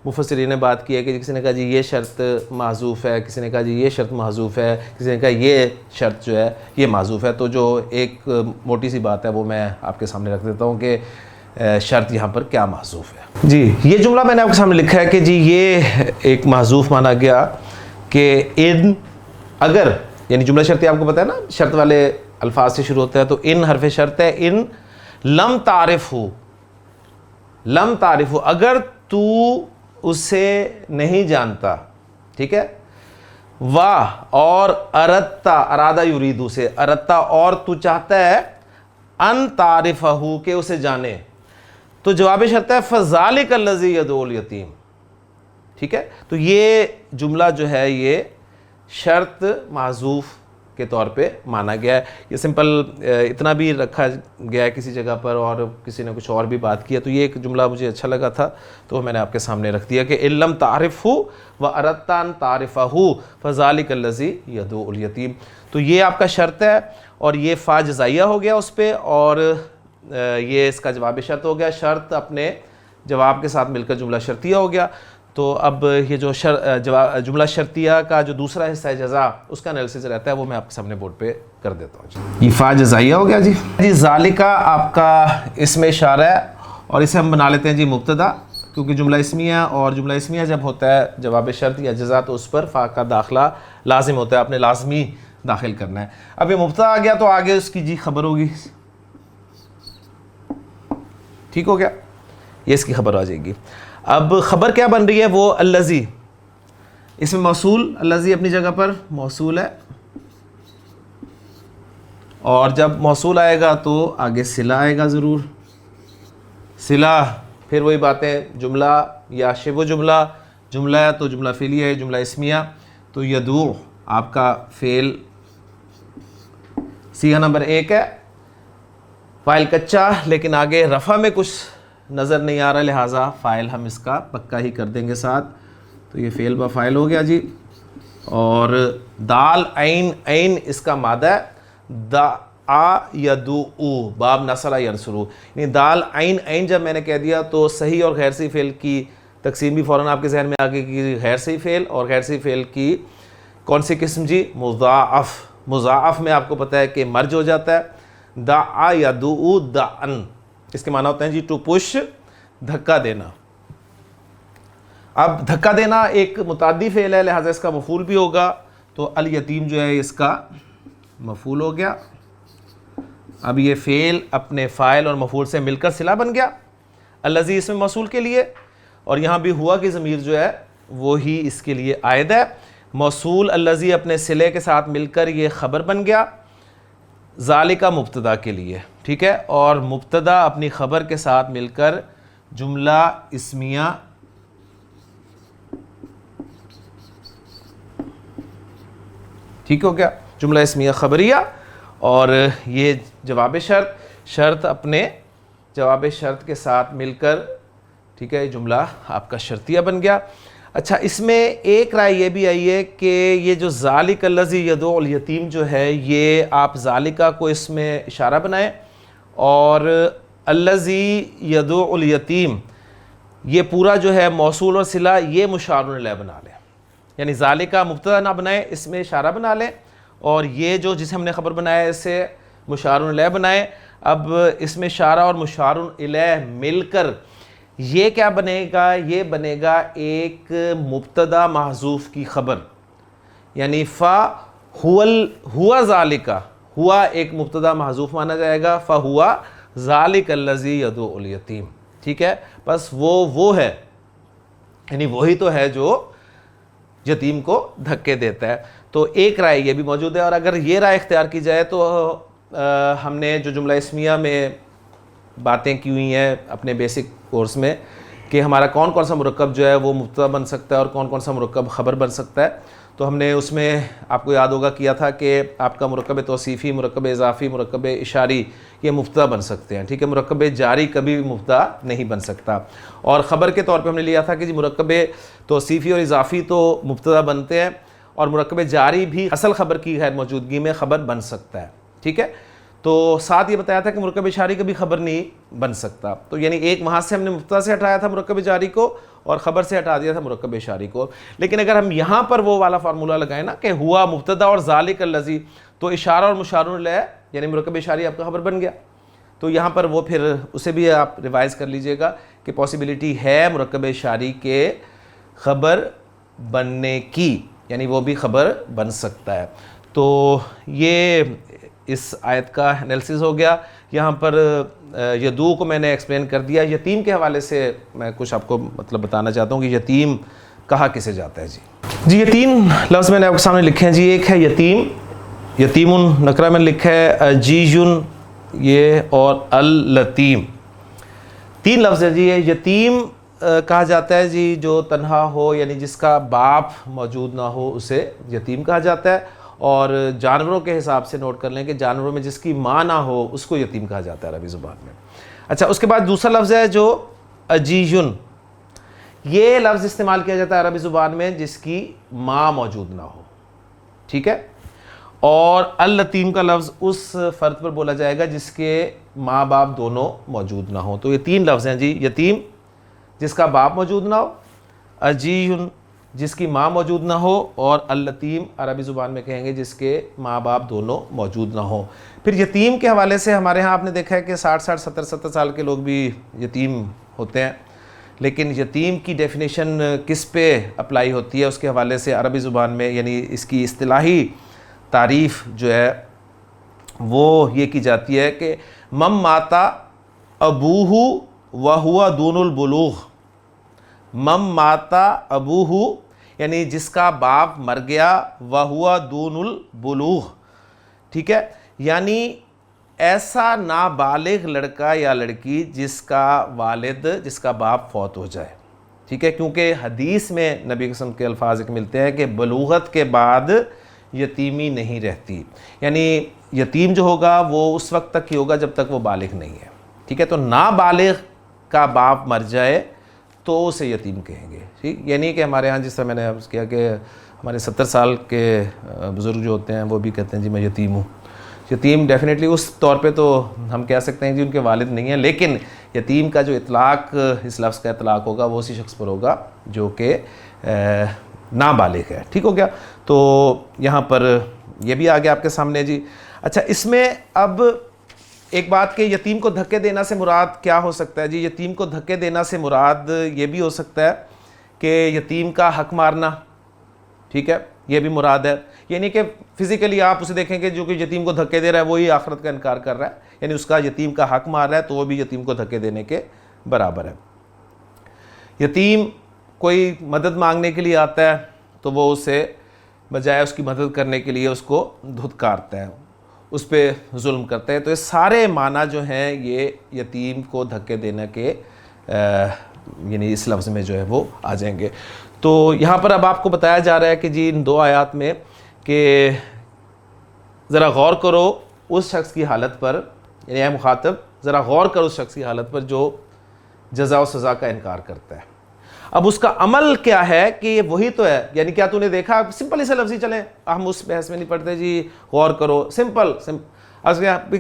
مفسرین نے بات کی ہے کہ کسی نے کہا جی یہ شرط محذوف ہے، کسی نے کہا جی یہ شرط محذوف ہے، کسی نے کہا یہ شرط جو ہے یہ محذوف ہے. تو جو ایک موٹی سی بات ہے وہ میں آپ کے سامنے رکھ دیتا ہوں کہ شرط یہاں پر کیا محذوف ہے. جی یہ جملہ میں نے آپ کے سامنے لکھا ہے کہ جی یہ ایک محذوف مانا گیا کہ ان، اگر، یعنی جملہ شرطی آپ کو پتہ ہے نا شرط والے الفاظ سے شروع ہوتا ہے، تو ان حرف شرط ہے. ان لم تعرف ہو، لم تعرف ہو، اگر تو اسے نہیں جانتا. ٹھیک ہے، واہ، اور ارتا، ارادہ یریدو سے، ارتا اور تو چاہتا ہے، ان تعرفہ کہ اسے جانے، تو جواب شرط ہے فذالک الذی یدعو الیتیم. ٹھیک ہے، تو یہ جملہ جو ہے یہ شرط محذوف کے طور پہ مانا گیا ہے. یہ سمپل اتنا بھی رکھا گیا ہے کسی جگہ پر، اور کسی نے کچھ اور بھی بات کی ہے، تو یہ ایک جملہ مجھے اچھا لگا تھا تو میں نے آپ کے سامنے رکھ دیا کہ ان لم تعرفہ واردت ان تعرفہ فذالک الذی یدعو الیتیم. تو یہ آپ کا شرط ہے، اور یہ فا جزائیہ ہو گیا اس پہ، اور یہ اس کا جواب شرط ہو گیا. شرط اپنے جواب کے ساتھ مل کر جملہ شرطیہ ہو گیا. تو اب یہ جو جملہ شرطیہ کا جو دوسرا حصہ ہے جزا، اس کا انالیسس رہتا ہے، وہ میں آپ کے سامنے بورڈ پہ کر دیتا ہوں. یہ فا جزائیہ ہو گیا جی. ذالکہ آپ کا اسم اشارہ ہے، اور اسے ہم بنا لیتے ہیں جی مبتدا، کیونکہ جملہ اسمیہ، اور جملہ اسمیہ جب ہوتا ہے جواب شرط یا جزا تو اس پر فا کا داخلہ لازم ہوتا ہے، آپ نے لازمی داخل کرنا ہے. اب یہ مبتدا آ گیا تو آگے اس کی جی خبر ہوگی. ٹھیک ہو گیا، یہ اس کی خبر آ جائے گی. اب خبر کیا بن رہی ہے؟ وہ الذی، اس میں موصول، الذی اپنی جگہ پر موصول ہے، اور جب موصول آئے گا تو آگے صلہ آئے گا ضرور. صلہ پھر وہی باتیں، جملہ یا شبہ جملہ، جملہ ہے تو جملہ فعلیہ ہے، جملہ اسمیہ تو یدعو آپ کا فعل صیغہ نمبر 1 ہے. فاعل کچا، لیکن آگے رفع میں کچھ نظر نہیں آ رہا، لہٰذا فاعل ہم اس کا پکا ہی کر دیں گے ساتھ. تو یہ فعل با فاعل ہو گیا جی. اور دال عین، عین اس کا مادہ ہے، دعا یدعو، باب نصر ینصرو، یعنی دال عین، عین جب میں نے کہہ دیا تو صحیح اور غیر صحیح فعل کی تقسیم بھی فوراً آپ کے ذہن میں آ گئی کہ غیر صحیح فعل، اور غیر صحیح فعل کی کون سی قسم جی؟ مضاعف. مضاعف میں آپ کو پتہ ہے کہ مرج ہو جاتا ہے. دعا یدعو دعن، اس کے معنی ہوتے ہیں جی ٹو پش، دھکا دینا. اب دھکا دینا ایک متعدی فعل ہے، لہٰذا اس کا مفعول بھی ہوگا، تو الیتیم جو ہے اس کا مفعول ہو گیا. اب یہ فعل اپنے فاعل اور مفعول سے مل کر صلہ بن گیا الذی اسم موصول کے لیے، اور یہاں بھی ہوا کی ضمیر جو ہے وہی اس کے لیے عائد ہے. موصول الذی اپنے صلے کے ساتھ مل کر یہ خبر بن گیا ذالکہ مبتدا کے لیے. ٹھیک ہے، اور مبتدا اپنی خبر کے ساتھ مل کر جملہ اسمیہ ٹھیک ہو گیا، جملہ اسمیہ خبریہ، اور یہ جواب شرط، شرط اپنے جواب شرط کے ساتھ مل کر ٹھیک ہے جملہ آپ کا شرطیہ بن گیا. اچھا، اس میں ایک رائے یہ بھی آئی ہے کہ یہ جو ذالک الذی یدعو الیتیم جو ہے، یہ آپ ذالکہ کو اس میں اشارہ بنائیں، اور الذی یدعو الیتیم یہ پورا جو ہے موصول اور صلہ یہ مشار الیہ بنا لیں. یعنی ذالکہ مبتدا نہ بنائیں، اس میں اشارہ بنا لیں، اور یہ جو جسے ہم نے خبر بنایا اسے مشار الیہ بنائیں. اب اس میں اشارہ اور مشار الیہ مل کر یہ کیا بنے گا؟ یہ بنے گا ایک مبتدا محذوف کی خبر، یعنی ہوا ذالکہ، ہوا ایک مبتدا محذوف مانا جائے گا، فہوا ذالک الذی یدعو الیتیم. ٹھیک ہے، بس وہ ہے، یعنی وہی تو ہے جو یتیم کو دھکے دیتا ہے. تو ایک رائے یہ بھی موجود ہے، اور اگر یہ رائے اختیار کی جائے تو ہم نے جو جملہ اسمیہ میں باتیں کی ہوئی ہیں اپنے بیسک کورس میں کہ ہمارا کون کون سا مرکب جو ہے وہ مبتدا بن سکتا ہے اور کون کون سا مرکب خبر بن سکتا ہے، تو ہم نے اس میں آپ کو یاد ہوگا کیا تھا کہ آپ کا مرکب توصیفی، مرکب اضافی، مرکب اشاری یہ مبتدا بن سکتے ہیں. ٹھیک ہے، مرکب جاری کبھی بھی مبتدا نہیں بن سکتا. اور خبر کے طور پہ ہم نے لیا تھا کہ جی مرکب توصیفی اور اضافی تو مبتدا بنتے ہیں، اور مرکب جاری بھی اصل خبر کی غیر موجودگی میں خبر بن سکتا ہے. ٹھیک ہے، تو ساتھ یہ بتایا تھا کہ مرکب اشاری کبھی خبر نہیں بن سکتا. تو یعنی ایک وہاں سے ہم نے مبتدا سے ہٹایا تھا مرکب جاری کو، اور خبر سے ہٹا دیا تھا مرکب اشاری کو. لیکن اگر ہم یہاں پر وہ والا فارمولہ لگائیں نا کہ ہوا مبتدا اور ذالک الذی، تو اشارہ اور مشار الیہ یعنی مرکب اشاری آپ کا خبر بن گیا. تو یہاں پر وہ پھر اسے بھی آپ ریوائز کر لیجئے گا کہ پاسبلٹی ہے مرکب اشاری کے خبر بننے کی، یعنی وہ بھی خبر بن سکتا ہے. تو یہ اس آیت کا انالیسس ہو گیا. یہاں پر یدعو کو میں نے ایکسپلین کر دیا. یتیم کے حوالے سے میں کچھ آپ کو مطلب بتانا چاہتا ہوں کہ یتیم کہا کسے جاتا ہے. جی یہ 3 لفظ میں نے آپ کے سامنے لکھے ہیں جی. ایک ہے یتیم، یتیمن نکرہ میں لکھا ہے، جیجن یہ، اور اللتیم. 3 لفظ ہے جی. یہ یتیم کہا جاتا ہے جی جو تنہا ہو، یعنی جس کا باپ موجود نہ ہو اسے یتیم کہا جاتا ہے. اور جانوروں کے حساب سے نوٹ کر لیں کہ جانوروں میں جس کی ماں نہ ہو اس کو یتیم کہا جاتا ہے عربی زبان میں. اچھا، اس کے بعد دوسرا لفظ ہے جو اجیجن. یہ لفظ استعمال کیا جاتا ہے عربی زبان میں جس کی ماں موجود نہ ہو. ٹھیک ہے، اور اللتیم کا لفظ اس فرد پر بولا جائے گا جس کے ماں باپ دونوں موجود نہ ہوں. تو یہ 3 لفظ ہیں جی. یتیم جس کا باپ موجود نہ ہو، اجیٌ جس کی ماں موجود نہ ہو، اور التیم عربی زبان میں کہیں گے جس کے ماں باپ دونوں موجود نہ ہوں۔ پھر یتیم کے حوالے سے ہمارے ہاں آپ نے دیکھا ہے کہ 60 70 سال کے لوگ بھی یتیم ہوتے ہیں، لیکن یتیم کی ڈیفینیشن کس پہ اپلائی ہوتی ہے اس کے حوالے سے عربی زبان میں، یعنی اس کی اصطلاحی تعریف جو ہے وہ یہ کی جاتی ہے کہ من مات ابوہ وہو دون البلوغ، من مات ابوہ یعنی جس کا باپ مر گیا، وہو دون البلوغ، ٹھیک ہے، یعنی ایسا نابالغ لڑکا یا لڑکی جس کا والد، جس کا باپ فوت ہو جائے، ٹھیک ہے، کیونکہ حدیث میں نبی قسم کے الفاظ ملتے ہیں کہ بلوغت کے بعد یتیمی نہیں رہتی، یعنی یتیم جو ہوگا وہ اس وقت تک ہی ہوگا جب تک وہ بالغ نہیں ہے، ٹھیک ہے، تو نابالغ کا باپ مر جائے تو اسے یتیم کہیں گے، ٹھیک، یعنی کہ ہمارے ہاں جس طرح میں نے عرض کیا کہ ہمارے 70 سال کے بزرگ جو ہوتے ہیں وہ بھی کہتے ہیں جی میں یتیم ہوں۔ یتیم ڈیفینیٹلی اس طور پہ تو ہم کہہ سکتے ہیں جی ان کے والد نہیں ہیں، لیکن یتیم کا جو اطلاق، اس لفظ کا اطلاق ہوگا وہ اسی شخص پر ہوگا جو کہ نابالغ ہے، ٹھیک ہو گیا۔ تو یہاں پر یہ بھی آگے آپ کے سامنے جی۔ اچھا، اس میں اب ایک بات کہ یتیم کو دھکے دینا سے مراد کیا ہو سکتا ہے جی؟ یتیم کو دھکے دینا سے مراد یہ بھی ہو سکتا ہے کہ یتیم کا حق مارنا، ٹھیک ہے، یہ بھی مراد ہے، یعنی کہ فزیکلی آپ اسے دیکھیں کہ جو کہ یتیم کو دھکے دے رہا ہے وہی آخرت کا انکار کر رہا ہے، یعنی اس کا یتیم کا حق مار رہا ہے تو وہ بھی یتیم کو دھکے دینے کے برابر ہے۔ یتیم کوئی مدد مانگنے کے لیے آتا ہے تو وہ اسے بجائے اس کی مدد کرنے کے لیے اس کو دھتکارتا ہے، اس پہ ظلم کرتا ہے، تو یہ سارے معنی جو ہیں یہ یتیم کو دھکے دینے کے یعنی اس لفظ میں جو ہے وہ آ جائیں گے۔ تو یہاں پر اب آپ کو بتایا جا رہا ہے کہ جی ان 2 آیات میں کہ ذرا غور کرو اس شخص کی حالت پر، یعنی اے مخاطب ذرا غور کرو اس شخص کی حالت پر جو جزا و سزا کا انکار کرتا ہے۔ اب اس کا عمل کیا ہے کہ یہ وہی تو ہے، یعنی کیا تو نے دیکھا، سمپل سے لفظی چلیں، ہم اس بحث میں نہیں پڑھتے جی غور کرو، سمپل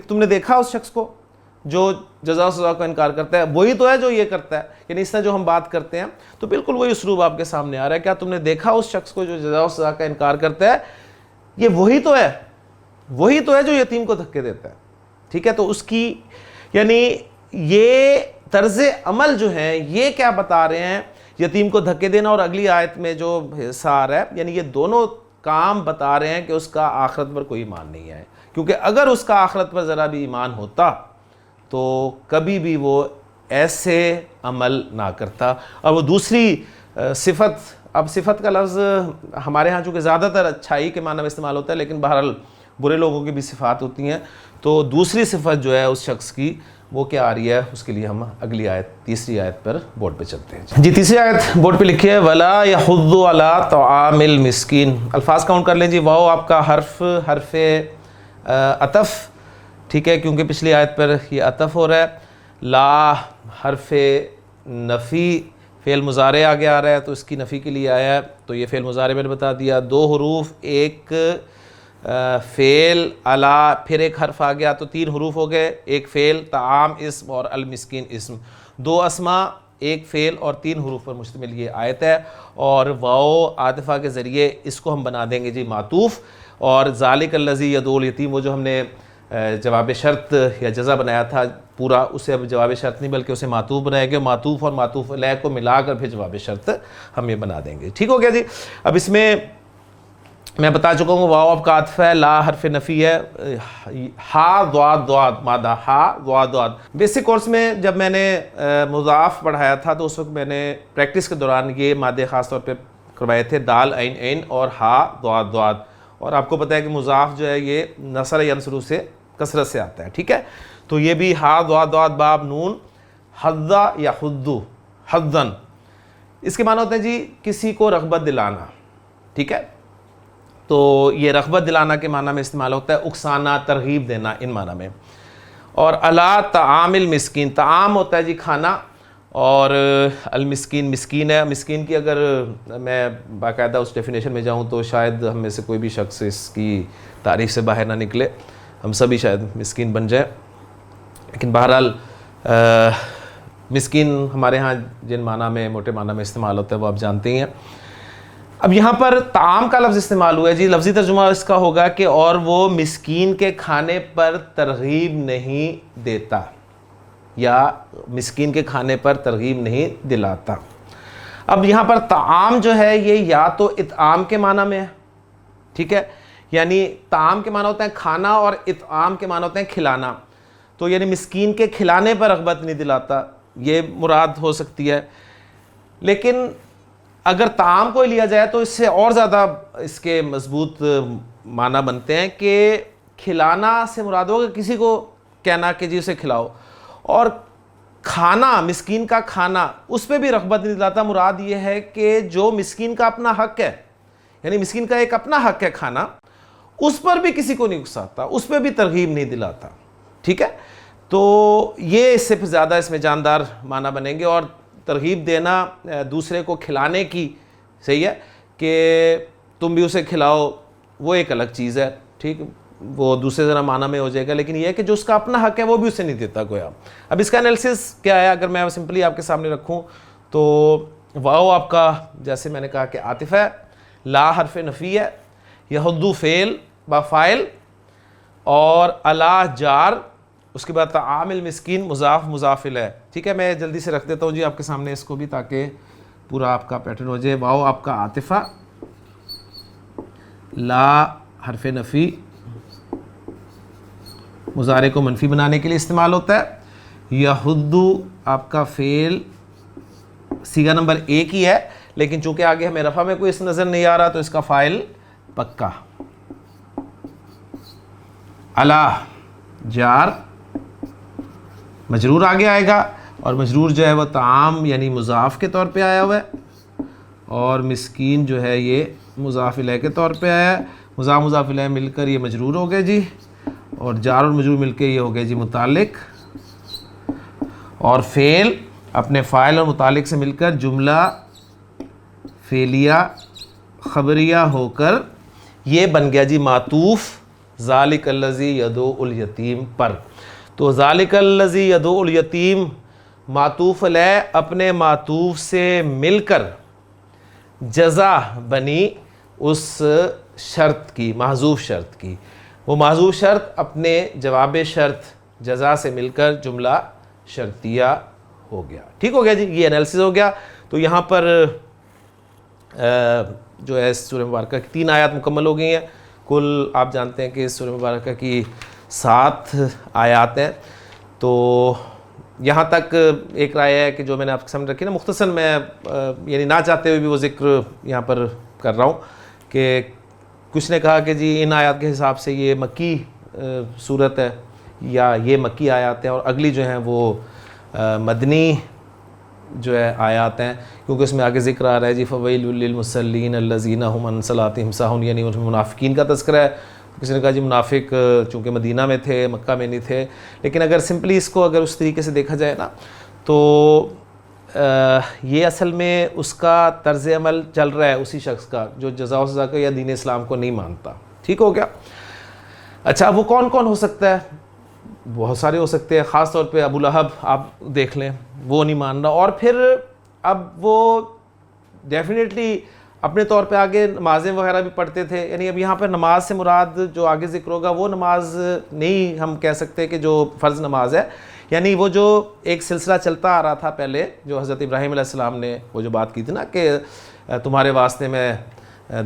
تم نے دیکھا اس شخص کو جو جزا و سزا کا انکار کرتا ہے، وہی تو ہے جو یہ کرتا ہے، یعنی اس طرح جو ہم بات کرتے ہیں تو بالکل وہی اسلوب آپ کے سامنے آ رہا ہے، کیا تم نے دیکھا اس شخص کو جو جزا و سزا کا انکار کرتا ہے، یہ وہی تو ہے جو یتیم کو دھکے دیتا ہے، ٹھیک ہے۔ تو اس کی یعنی یہ طرز عمل جو ہے یہ کیا بتا رہے ہیں، یتیم کو دھکے دینا اور اگلی آیت میں جو حصہ آ رہا ہے، یعنی یہ دونوں کام بتا رہے ہیں کہ اس کا آخرت پر کوئی ایمان نہیں ہے، کیونکہ اگر اس کا آخرت پر ذرا بھی ایمان ہوتا تو کبھی بھی وہ ایسے عمل نہ کرتا۔ اور وہ دوسری صفت، اب صفت کا لفظ ہمارے ہاں چونکہ زیادہ تر اچھائی کے معنی میں استعمال ہوتا ہے، لیکن بہرحال برے لوگوں کی بھی صفات ہوتی ہیں، تو دوسری صفت جو ہے اس شخص کی وہ کیا آ رہی ہے، اس کے لیے ہم اگلی آیت، تیسری آیت پر بورڈ پہ چلتے ہیں جی۔ تیسری آیت بورڈ پہ لکھی ہے وَلَا يَحُضُّ عَلَىٰ طَعَامِ الْمِسْكِينِ، الفاظ کاؤنٹ کر لیں جی۔ واو آپ کا حرف عطف، ٹھیک ہے، کیونکہ پچھلی آیت پر یہ عطف ہو رہا ہے۔ لا حرف نفی، فعل مضارع آگے آ رہا ہے تو اس کی نفی کے لیے آیا ہے، تو یہ فعل مضارع میں نے بتا دیا۔ 2 حروف، ایک فعل، علا، پھر ایک حرف آ گیا تو 3 حروف ہو گئے، ایک فعل، طعام اسم اور المسکین اسم، 2 اسماء، ایک فعل اور 3 حروف پر مشتمل یہ آیت ہے، اور واو عاطفہ کے ذریعے اس کو ہم بنا دیں گے جی معطوف، اور ذالک الذی یدعو الیتیم، وہ جو ہم نے جواب شرط یا جزا بنایا تھا پورا، اسے اب جواب شرط نہیں بلکہ اسے معطوف بنائے گے، معطوف اور معطوف علیہ کو ملا کر پھر جواب شرط ہم یہ بنا دیں گے، ٹھیک ہو گیا جی۔ اب اس میں میں بتا چکا ہوں واو آپ کا عطف ہے، لا حرف نفی ہے، ہا ضاد ضاد مادہ، ہا ضاد ضاد۔ بیسک کورس میں جب میں نے مضاف پڑھایا تھا تو اس وقت میں نے پریکٹس کے دوران یہ مادے خاص طور پہ کروائے تھے، دال عین عین اور ہا ضاد ضاد، اور آپ کو پتہ ہے کہ مضاف جو ہے یہ نصر ینصر سے کثرت سے آتا ہے، ٹھیک ہے، تو یہ بھی ہا ضاد ضاد باب نون، حضا یا خدو، حضن، اس کے معنی ہوتے ہیں جی کسی کو رغبت دلانا، ٹھیک ہے، تو یہ رغبت دلانا کے معنی میں استعمال ہوتا ہے، اکسانا، ترغیب دینا، ان معنی میں۔ اور علی طعام المسکین، طعام ہوتا ہے جی کھانا، اور المسکین مسکین ہے، مسکین کی اگر میں باقاعدہ اس ڈیفینیشن میں جاؤں تو شاید ہم میں سے کوئی بھی شخص اس کی تعریف سے باہر نہ نکلے، ہم سبھی شاید مسکین بن جائیں، لیکن بہرحال مسکین ہمارے ہاں جن معنی میں موٹے معنی میں استعمال ہوتا ہے وہ آپ جانتے ہیں. اب یہاں پر طعام کا لفظ استعمال ہوا ہے جی. لفظی ترجمہ اس کا ہوگا کہ اور وہ مسکین کے کھانے پر ترغیب نہیں دیتا, یا مسکین کے کھانے پر ترغیب نہیں دلاتا. اب یہاں پر طعام جو ہے یہ یا تو اطعام کے معنی میں ہے, ٹھیک ہے, یعنی طعام کے معنی ہوتا ہے کھانا اور اطعام کے معنی ہوتے ہیں کھلانا. تو یعنی مسکین کے کھلانے پر رغبت نہیں دلاتا, یہ مراد ہو سکتی ہے. لیکن اگر طعام کو لیا جائے تو اس سے اور زیادہ اس کے مضبوط معنی بنتے ہیں کہ کھلانا سے مراد ہوگا کسی کو کہنا کہ جی اسے کھلاؤ, اور کھانا مسکین کا کھانا اس پہ بھی رغبت نہیں دلاتا. مراد یہ ہے کہ جو مسکین کا اپنا حق ہے, یعنی مسکین کا ایک اپنا حق ہے کھانا, اس پر بھی کسی کو نہیں اکساتا, اس پہ بھی ترغیب نہیں دلاتا, ٹھیک ہے. تو یہ اس سے پھر زیادہ اس میں جاندار معنی بنیں گے. اور ترغیب دینا دوسرے کو کھلانے کی, صحیح ہے کہ تم بھی اسے کھلاؤ, وہ ایک الگ چیز ہے, ٹھیک, وہ دوسرے ذرا معنی میں ہو جائے گا. لیکن یہ ہے کہ جو اس کا اپنا حق ہے وہ بھی اسے نہیں دیتا گویا. اب اس کا انالیسس کیا ہے اگر میں سمپلی آپ کے سامنے رکھوں تو واو آپ کا جیسے میں نے کہا کہ عاطف ہے, لا حرف نفی ہے, یحدو فعل با فاعل, اور الا جار, اس کے بعد طعام المسکین مضاف مضاف الیہ, ٹھیک ہے. میں جلدی سے رکھ دیتا ہوں جی آپ کے سامنے اس کو بھی تاکہ پورا آپ کا پیٹرن ہو جائے. واو آپ کا عاطفہ, لا حرف نفی مضارع کو منفی بنانے کے لیے استعمال ہوتا ہے. یحدو آپ کا فعل صیغہ نمبر 1 ہی ہے, لیکن چونکہ آگے ہمیں رفع میں کوئی اس نظر نہیں آ رہا تو اس کا فاعل پکا. الا جار مجرور آگے آئے گا, اور مجرور جو ہے وہ طعام یعنی مضاف کے طور پہ آیا ہوا ہے, اور مسکین جو ہے یہ مضاف الیہ کے طور پہ آیا ہے. مضاف مضاف الیہ مل کر یہ مجرور ہو گئے جی, اور جار اور مجرور مل کے یہ ہو گئے جی متعلق, اور فعل اپنے فاعل اور متعلق سے مل کر جملہ فعلیہ خبریہ ہو کر یہ بن گیا جی معطوف ذالک الذی یدعو الیتیم پر. تو ذالک الذی یدعو الیتیم معطوف علیہ اپنے معطوف سے مل کر جزا بنی اس شرط کی, محذوف شرط کی. وہ محذوف شرط اپنے جواب شرط جزا سے مل کر جملہ شرطیہ ہو گیا. ٹھیک ہو گیا جی, یہ انالیسس ہو گیا. تو یہاں پر جو ہے سورہ مبارکہ کی 3 آیات مکمل ہو گئی ہیں. کل آپ جانتے ہیں کہ سورہ مبارکہ کی 7 آیات ہیں. تو یہاں تک ایک رائے ہے کہ جو میں نے آپ کے سامنے رکھی نا, مختصر میں یعنی نہ چاہتے ہوئے بھی وہ ذکر یہاں پر کر رہا ہوں کہ کچھ نے کہا کہ جی ان آیات کے حساب سے یہ مکی صورت ہے, یا یہ مکی آیات ہیں, اور اگلی جو ہیں وہ مدنی جو ہے آیات ہیں, کیونکہ اس میں آگے ذکر آ رہا ہے جی فویل للمصلین الذین هم عن صلاتهم ساہون, یعنی منافقین کا تذکرہ ہے. کسی نے کہا جی منافق چونکہ مدینہ میں تھے, مکہ میں نہیں تھے. لیکن اگر سمپلی اس کو اگر اس طریقے سے دیکھا جائے نا تو یہ اصل میں اس کا طرز عمل چل رہا ہے اسی شخص کا جو جزا و سزا کو یا دین اسلام کو نہیں مانتا. ٹھیک ہو گیا. اچھا وہ کون کون ہو سکتا ہے؟ بہت سارے ہو سکتے ہیں. خاص طور پہ ابو لہب آپ دیکھ لیں, وہ نہیں مان رہا. اور پھر اب وہ ڈیفینیٹلی اپنے طور پہ آگے نمازیں وغیرہ بھی پڑھتے تھے. یعنی اب یہاں پہ نماز سے مراد جو آگے ذکر ہوگا وہ نماز نہیں ہم کہہ سکتے کہ جو فرض نماز ہے. یعنی وہ جو ایک سلسلہ چلتا آ رہا تھا پہلے, جو حضرت ابراہیم علیہ السلام نے وہ جو بات کی تھی نا کہ تمہارے واسطے میں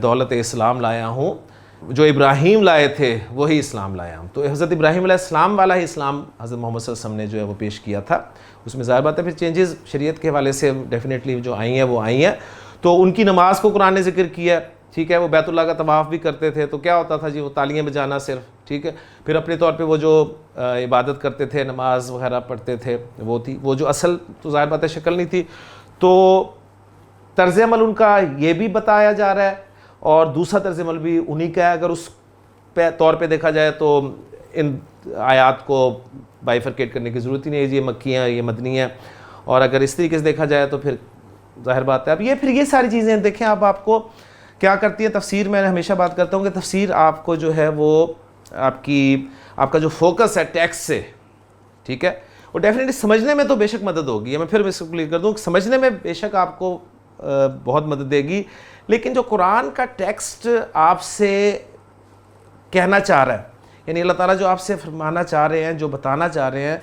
دولت اسلام لایا ہوں, جو ابراہیم لائے تھے وہی اسلام لایا ہوں. تو حضرت ابراہیم علیہ السلام والا ہی اسلام حضرت محمد صلی اللہ علیہ وسلم نے جو ہے وہ پیش کیا تھا. اس میں ظاہر بات ہے پھر چینجز شریعت کے حوالے سے ڈیفینیٹلی جو آئی ہیں وہ آئی ہیں. تو ان کی نماز کو قرآن نے ذکر کیا ہے. ٹھیک ہے, وہ بیت اللہ کا طواف بھی کرتے تھے. تو کیا ہوتا تھا جی, وہ تالیاں بجانا صرف. ٹھیک ہے, پھر اپنے طور پہ وہ جو عبادت کرتے تھے, نماز وغیرہ پڑھتے تھے, وہ تھی وہ جو اصل تو ظاہر بات ہے شکل نہیں تھی. تو طرز عمل ان کا یہ بھی بتایا جا رہا ہے, اور دوسرا طرز عمل بھی انہی کا ہے. اگر اس طور پہ دیکھا جائے تو ان آیات کو بائیفرکیٹ کرنے کی ضرورت ہی نہیں ہے جی, یہ مکی ہیں یہ مدنی ہیں. اور اگر اس طریقے سے دیکھا جائے تو پھر ظاہر بات ہے. اب یہ ساری چیزیں دیکھیں آپ کو کیا کرتی ہے تفسیر. میں ہمیشہ بات کرتا ہوں کہ تفسیر آپ کو جو ہے وہ آپ کا جو فوکس ہے ٹیکسٹ سے, ٹھیک ہے, اور ڈیفینیٹلی سمجھنے میں تو بے شک مدد ہوگی. میں پھر اس کو کلیئر کر دوں, سمجھنے میں بے شک آپ کو بہت مدد دے گی, لیکن جو قرآن کا ٹیکسٹ آپ سے کہنا چاہ رہا ہے, یعنی اللہ تعالیٰ جو آپ سے فرمانا چاہ رہے ہیں, جو بتانا چاہ رہے ہیں,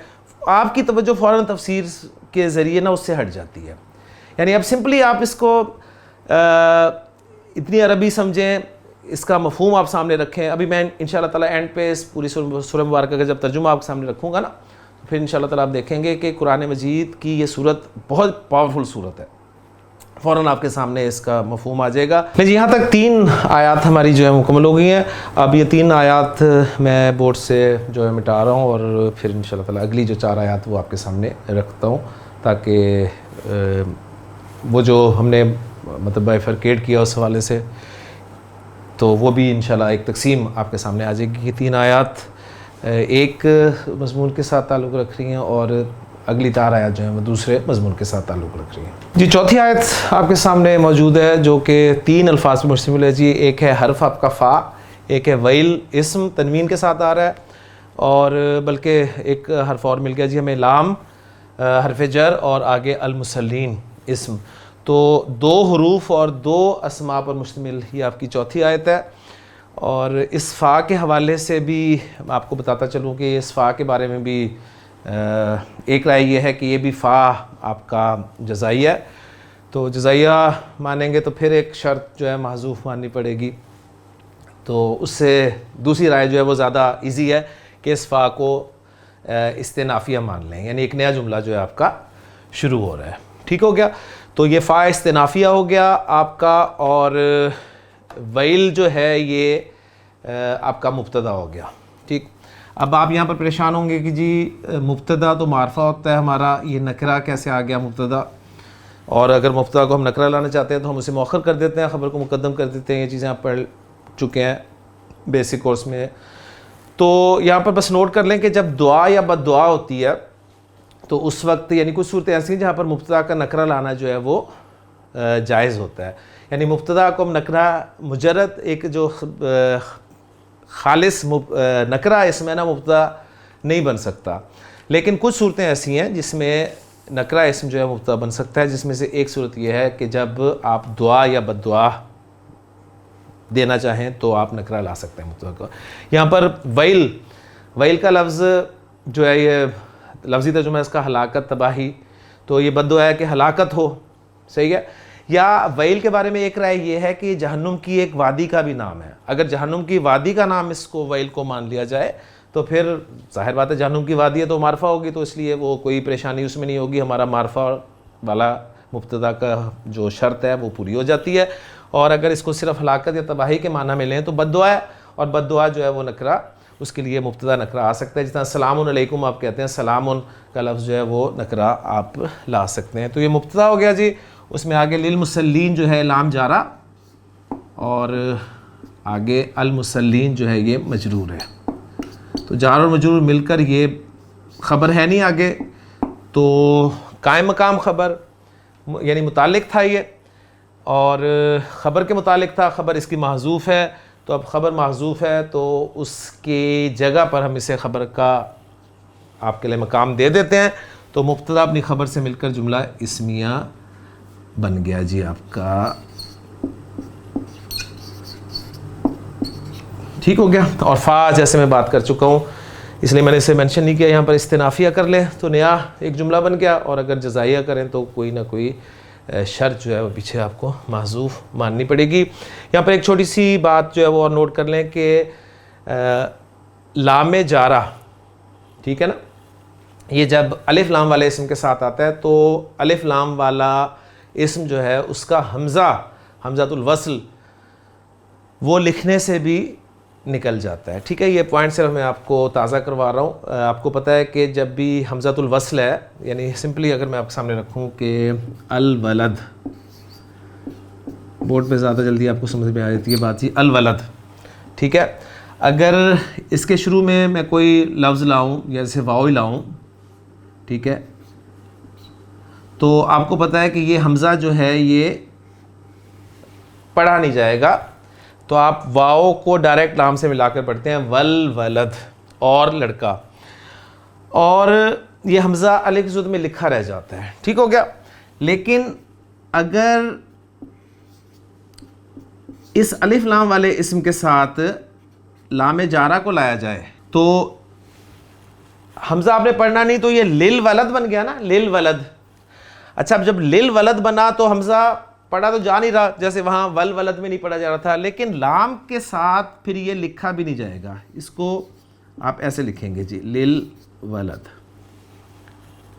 آپ کی توجہ فوراً تفسیر کے ذریعے نا اس سے ہٹ جاتی ہے. یعنی اب سمپلی آپ اس کو اتنی عربی سمجھیں, اس کا مفہوم آپ سامنے رکھیں. ابھی میں انشاءاللہ تعالیٰ اینڈ پہ اس پوری سورہ مبارکہ کا جب ترجمہ آپ کے سامنے رکھوں گا نا, تو پھر انشاءاللہ تعالیٰ آپ دیکھیں گے کہ قرآن مجید کی یہ صورت بہت پاورفل صورت ہے. فوراً آپ کے سامنے اس کا مفہوم آ جائے گا. جی یہاں تک 3 آیات ہماری جو ہے مکمل ہو گئی ہیں. اب یہ 3 آیات میں بورڈ سے جو ہے مٹا رہا ہوں, اور پھر انشاءاللہ تعالیٰ اگلی جو 4 آیات وہ آپ کے سامنے رکھتا ہوں, تاکہ وہ جو ہم نے مطلب بائیفرکیٹ کیا اس حوالے سے, تو وہ بھی انشاءاللہ ایک تقسیم آپ کے سامنے آ جائے گی. یہ 3 آیات ایک مضمون کے ساتھ تعلق رکھ رہی ہیں, اور اگلی 4 آیات جو ہیں وہ دوسرے مضمون کے ساتھ تعلق رکھ رہی ہیں. جی چوتھی آیت آپ کے سامنے موجود ہے, جو کہ 3 الفاظ پر مشتمل ہے. جی ایک ہے حرف آپ کا فا, ایک ہے ویل اسم تنوین کے ساتھ آ رہا ہے, اور بلکہ ایک حرف اور مل گیا جی ہمیں لام حرف جر, اور آگے المصلین اسم. تو 2 حروف اور 2 اسماء پر مشتمل یہ آپ کی چوتھی آیت ہے. اور اس فا کے حوالے سے بھی آپ کو بتاتا چلوں کہ اس فا کے بارے میں بھی ایک رائے یہ ہے کہ یہ بھی فا آپ کا جزائیہ ہے. تو جزائیہ مانیں گے تو پھر ایک شرط جو ہے محذوف ماننی پڑے گی. تو اس سے دوسری رائے جو ہے وہ زیادہ ایزی ہے کہ اس فا کو استنافیہ مان لیں, یعنی ایک نیا جملہ جو ہے آپ کا شروع ہو رہا ہے. ٹھیک ہو گیا. تو یہ فا استنافیہ ہو گیا آپ کا, اور ویل جو ہے یہ آپ کا مبتدا ہو گیا. ٹھیک. اب آپ یہاں پر پریشان ہوں گے کہ جی مبتدا تو معرفہ ہوتا ہے ہمارا, یہ نکرہ کیسے آ گیا مبتدا, اور اگر مبتدا کو ہم نکرہ لانا چاہتے ہیں تو ہم اسے مؤخر کر دیتے ہیں, خبر کو مقدم کر دیتے ہیں. یہ چیزیں آپ پڑھ چکے ہیں بیسک کورس میں. تو یہاں پر بس نوٹ کر لیں کہ جب دعا یا بد دعا ہوتی ہے تو اس وقت یعنی کچھ صورتیں ایسی ہیں جہاں پر مبتدا کا نکرہ لانا جو ہے وہ جائز ہوتا ہے. یعنی مبتدا کو ہم نکرہ مجرد ایک جو خالص نکرہ اس میں نا مبتدا نہیں بن سکتا, لیکن کچھ صورتیں ایسی ہیں جس میں نکرہ اسم جو ہے مبتدا بن سکتا ہے, جس میں سے ایک صورت یہ ہے کہ جب آپ دعا یا بد دعا دینا چاہیں تو آپ نکرہ لا سکتے ہیں مبتدا کو. یہاں پر ویل کا لفظ جو ہے یہ لفظی ترجمہ اس کا ہلاکت تباہی, تو یہ بد دعا ہے کہ ہلاکت ہو. صحیح ہے. یا ویل کے بارے میں ایک رائے یہ ہے کہ جہنم کی ایک وادی کا بھی نام ہے. اگر جہنم کی وادی کا نام اس کو ویل کو مان لیا جائے تو پھر ظاہر بات ہے جہنم کی وادی ہے تو معرفہ ہوگی, تو اس لیے وہ کوئی پریشانی اس میں نہیں ہوگی, ہمارا معرفہ والا مبتدا کا جو شرط ہے وہ پوری ہو جاتی ہے. اور اگر اس کو صرف ہلاکت یا تباہی کے معنی میں لیں تو بد دعا ہے, اور بد دعا جو ہے وہ نکرہ, اس کے لیے مبتدا نکرہ آ سکتا ہے. جس طرح سلام علیکم آپ کہتے ہیں, سلام کا لفظ جو ہے وہ نکرہ آپ لا سکتے ہیں. تو یہ مبتدا ہو گیا جی. اس میں آگے للمصلین جو ہے لام جارہ, اور آگے المصلین جو ہے یہ مجرور ہے. تو جار اور مجرور مل کر یہ خبر ہے نہیں آگے, تو قائم مقام خبر یعنی متعلق تھا یہ, اور خبر کے متعلق تھا, خبر اس کی محذوف ہے. تو اب خبر محذوف ہے تو اس کی جگہ پر ہم اسے خبر کا آپ کے لیے مقام دے دیتے ہیں, تو مبتدا اپنی خبر سے مل کر جملہ اسمیہ بن گیا جی آپ کا. ٹھیک ہو گیا. اور فا جیسے میں بات کر چکا ہوں اس لیے میں نے اسے مینشن نہیں کیا, یہاں پر استنافیہ کر لیں تو نیا ایک جملہ بن گیا, اور اگر جزائیہ کریں تو کوئی نہ کوئی شرط جو ہے وہ پیچھے آپ کو محذوف ماننی پڑے گی. یہاں پر ایک چھوٹی سی بات جو ہے وہ اور نوٹ کر لیں کہ لام جارہ, ٹھیک ہے نا, یہ جب الف لام والے اسم کے ساتھ آتا ہے تو الف لام والا اسم جو ہے اس کا حمزۃ الوصل وہ لکھنے سے بھی نکل جاتا ہے. ٹھیک ہے. یہ پوائنٹ صرف میں آپ کو تازہ کروا رہا ہوں. آپ کو پتہ ہے کہ جب بھی حمزۃ الوصل ہے, یعنی سمپلی اگر میں آپ کے سامنے رکھوں کہ الولد, بورڈ پہ زیادہ جلدی آپ کو سمجھ میں آ جاتی ہے بات جی, الولد. ٹھیک ہے. اگر اس کے شروع میں کوئی لفظ لاؤں جیسے واو لاؤں, ٹھیک ہے, تو آپ کو پتہ ہے کہ یہ حمزہ جو ہے یہ پڑھا نہیں جائے گا, تو آپ واو کو ڈائریکٹ لام سے ملا کر پڑھتے ہیں ول ولد, اور لڑکا. اور یہ حمزہ الف زد میں لکھا رہ جاتا ہے، ٹھیک ہو گیا. لیکن اگر اس الف لام والے اسم کے ساتھ لام جارہ کو لایا جائے تو حمزہ آپ نے پڑھنا نہیں، تو یہ لل ولد بن گیا نا، لل ولد. اچھا اب جب لل ولد بنا تو حمزہ پڑھا تو جا نہیں رہا، جیسے وہاں ول ولد میں نہیں پڑھا جا رہا تھا، لیکن لام کے ساتھ پھر یہ لکھا بھی نہیں جائے گا. اس کو آپ ایسے لکھیں گے جی، لل ولد،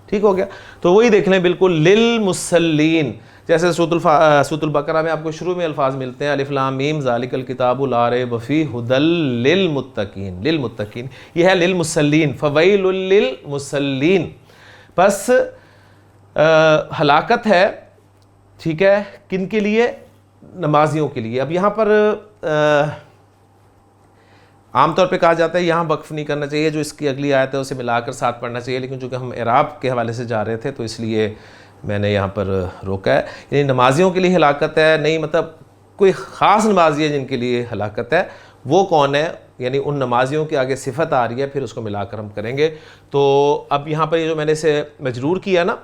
ٹھیک ہو گیا. تو وہی دیکھ لیں بالکل، للمصلین، جیسے سورۃ البقرہ میں آپ کو شروع میں الفاظ ملتے ہیں الف لام میم ذالک الکتاب لا ریب فیہ ھدی للمتقین، للمتقین یہ ہے للمصلین، فویل للمصلین. بس ہلاکت ہے، ٹھیک ہے، کن کے لیے؟ نمازیوں کے لیے. اب یہاں پر عام طور پہ کہا جاتا ہے یہاں وقف نہیں کرنا چاہیے، جو اس کی اگلی آیت ہے اسے ملا کر ساتھ پڑھنا چاہیے، لیکن چونکہ ہم اعراب کے حوالے سے جا رہے تھے تو اس لیے میں نے یہاں پر روکا ہے. یعنی نمازیوں کے لیے ہلاکت ہے، نہیں مطلب کوئی خاص نمازی ہے جن کے لیے ہلاکت ہے، وہ کون ہے؟ یعنی ان نمازیوں کے آگے صفت آ رہی ہے، پھر اس کو ملا کر ہم کریں گے. تو اب یہاں پر یہ جو میں نے اسے مجرور کیا نا،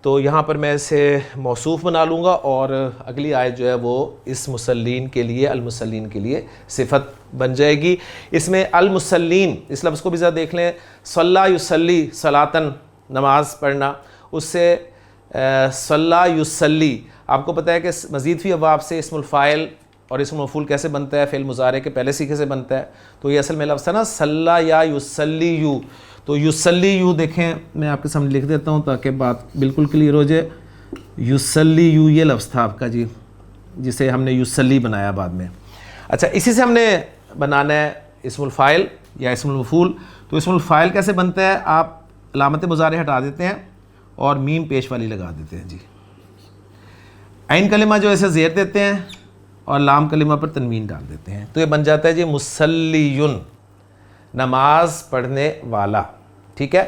تو یہاں پر میں اسے موصوف بنا لوں گا، اور اگلی آیت جو ہے وہ اس مسلین کے لیے، المسلین کے لیے صفت بن جائے گی. اس میں المسلین اس لفظ کو بھی ذرا دیکھ لیں، صلی یصلی صلاۃً، نماز پڑھنا، اس سے صلی یصلی. آپ کو پتہ ہے کہ مزید فی ابواب سے اسم الفاعل اور اسم المفعول کیسے بنتا ہے؟ فعل مضارع کے پہلے سیغے سے بنتا ہے. تو یہ اصل میں لفظ ہے نا، صلی یا یصلی یو. تو یصلی یو دیکھیں میں آپ کے سامنے لکھ دیتا ہوں تاکہ بات بالکل کلیئر ہو جائے. یصلی یو یہ لفظ تھا آپ کا جی، جسے ہم نے یصلی بنایا بعد میں. اچھا اسی سے ہم نے بنانا ہے اسم الفاعل یا اسم المفعول. تو اسم الفاعل کیسے بنتا ہے؟ آپ علامت مضارع ہٹا دیتے ہیں اور میم پیش والی لگا دیتے ہیں جی. عین کلمہ جو ایسے زیر دیتے ہیں اور لام کلمہ پر تنوین ڈال دیتے ہیں، تو یہ بن جاتا ہے جی مصلیون، نماز پڑھنے والا، ٹھیک ہے.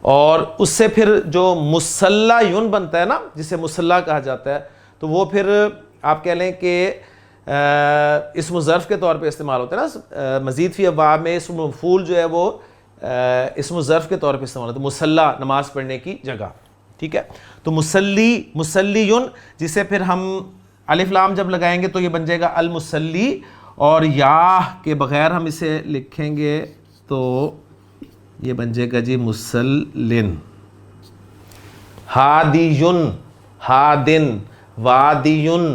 اور اس سے پھر جو مصلیون بنتا ہے نا، جسے مصلی کہا جاتا ہے، تو وہ پھر آپ کہہ لیں کہ اسم ظرف کے طور پہ استعمال ہوتا ہے نا. مزید فی ابواب میں اسم مفعول جو ہے وہ اسم ظرف کے طور پہ استعمال ہوتا ہے، مصلی نماز پڑھنے کی جگہ، ٹھیک ہے. تو مصلیون، جسے پھر ہم الف لام جب لگائیں گے تو یہ بن جائے گا المصلی، اور یا کے بغیر ہم اسے لکھیں گے تو یہ بن جائے گا جی مسلن. ہادیون، ہادن، وادیون،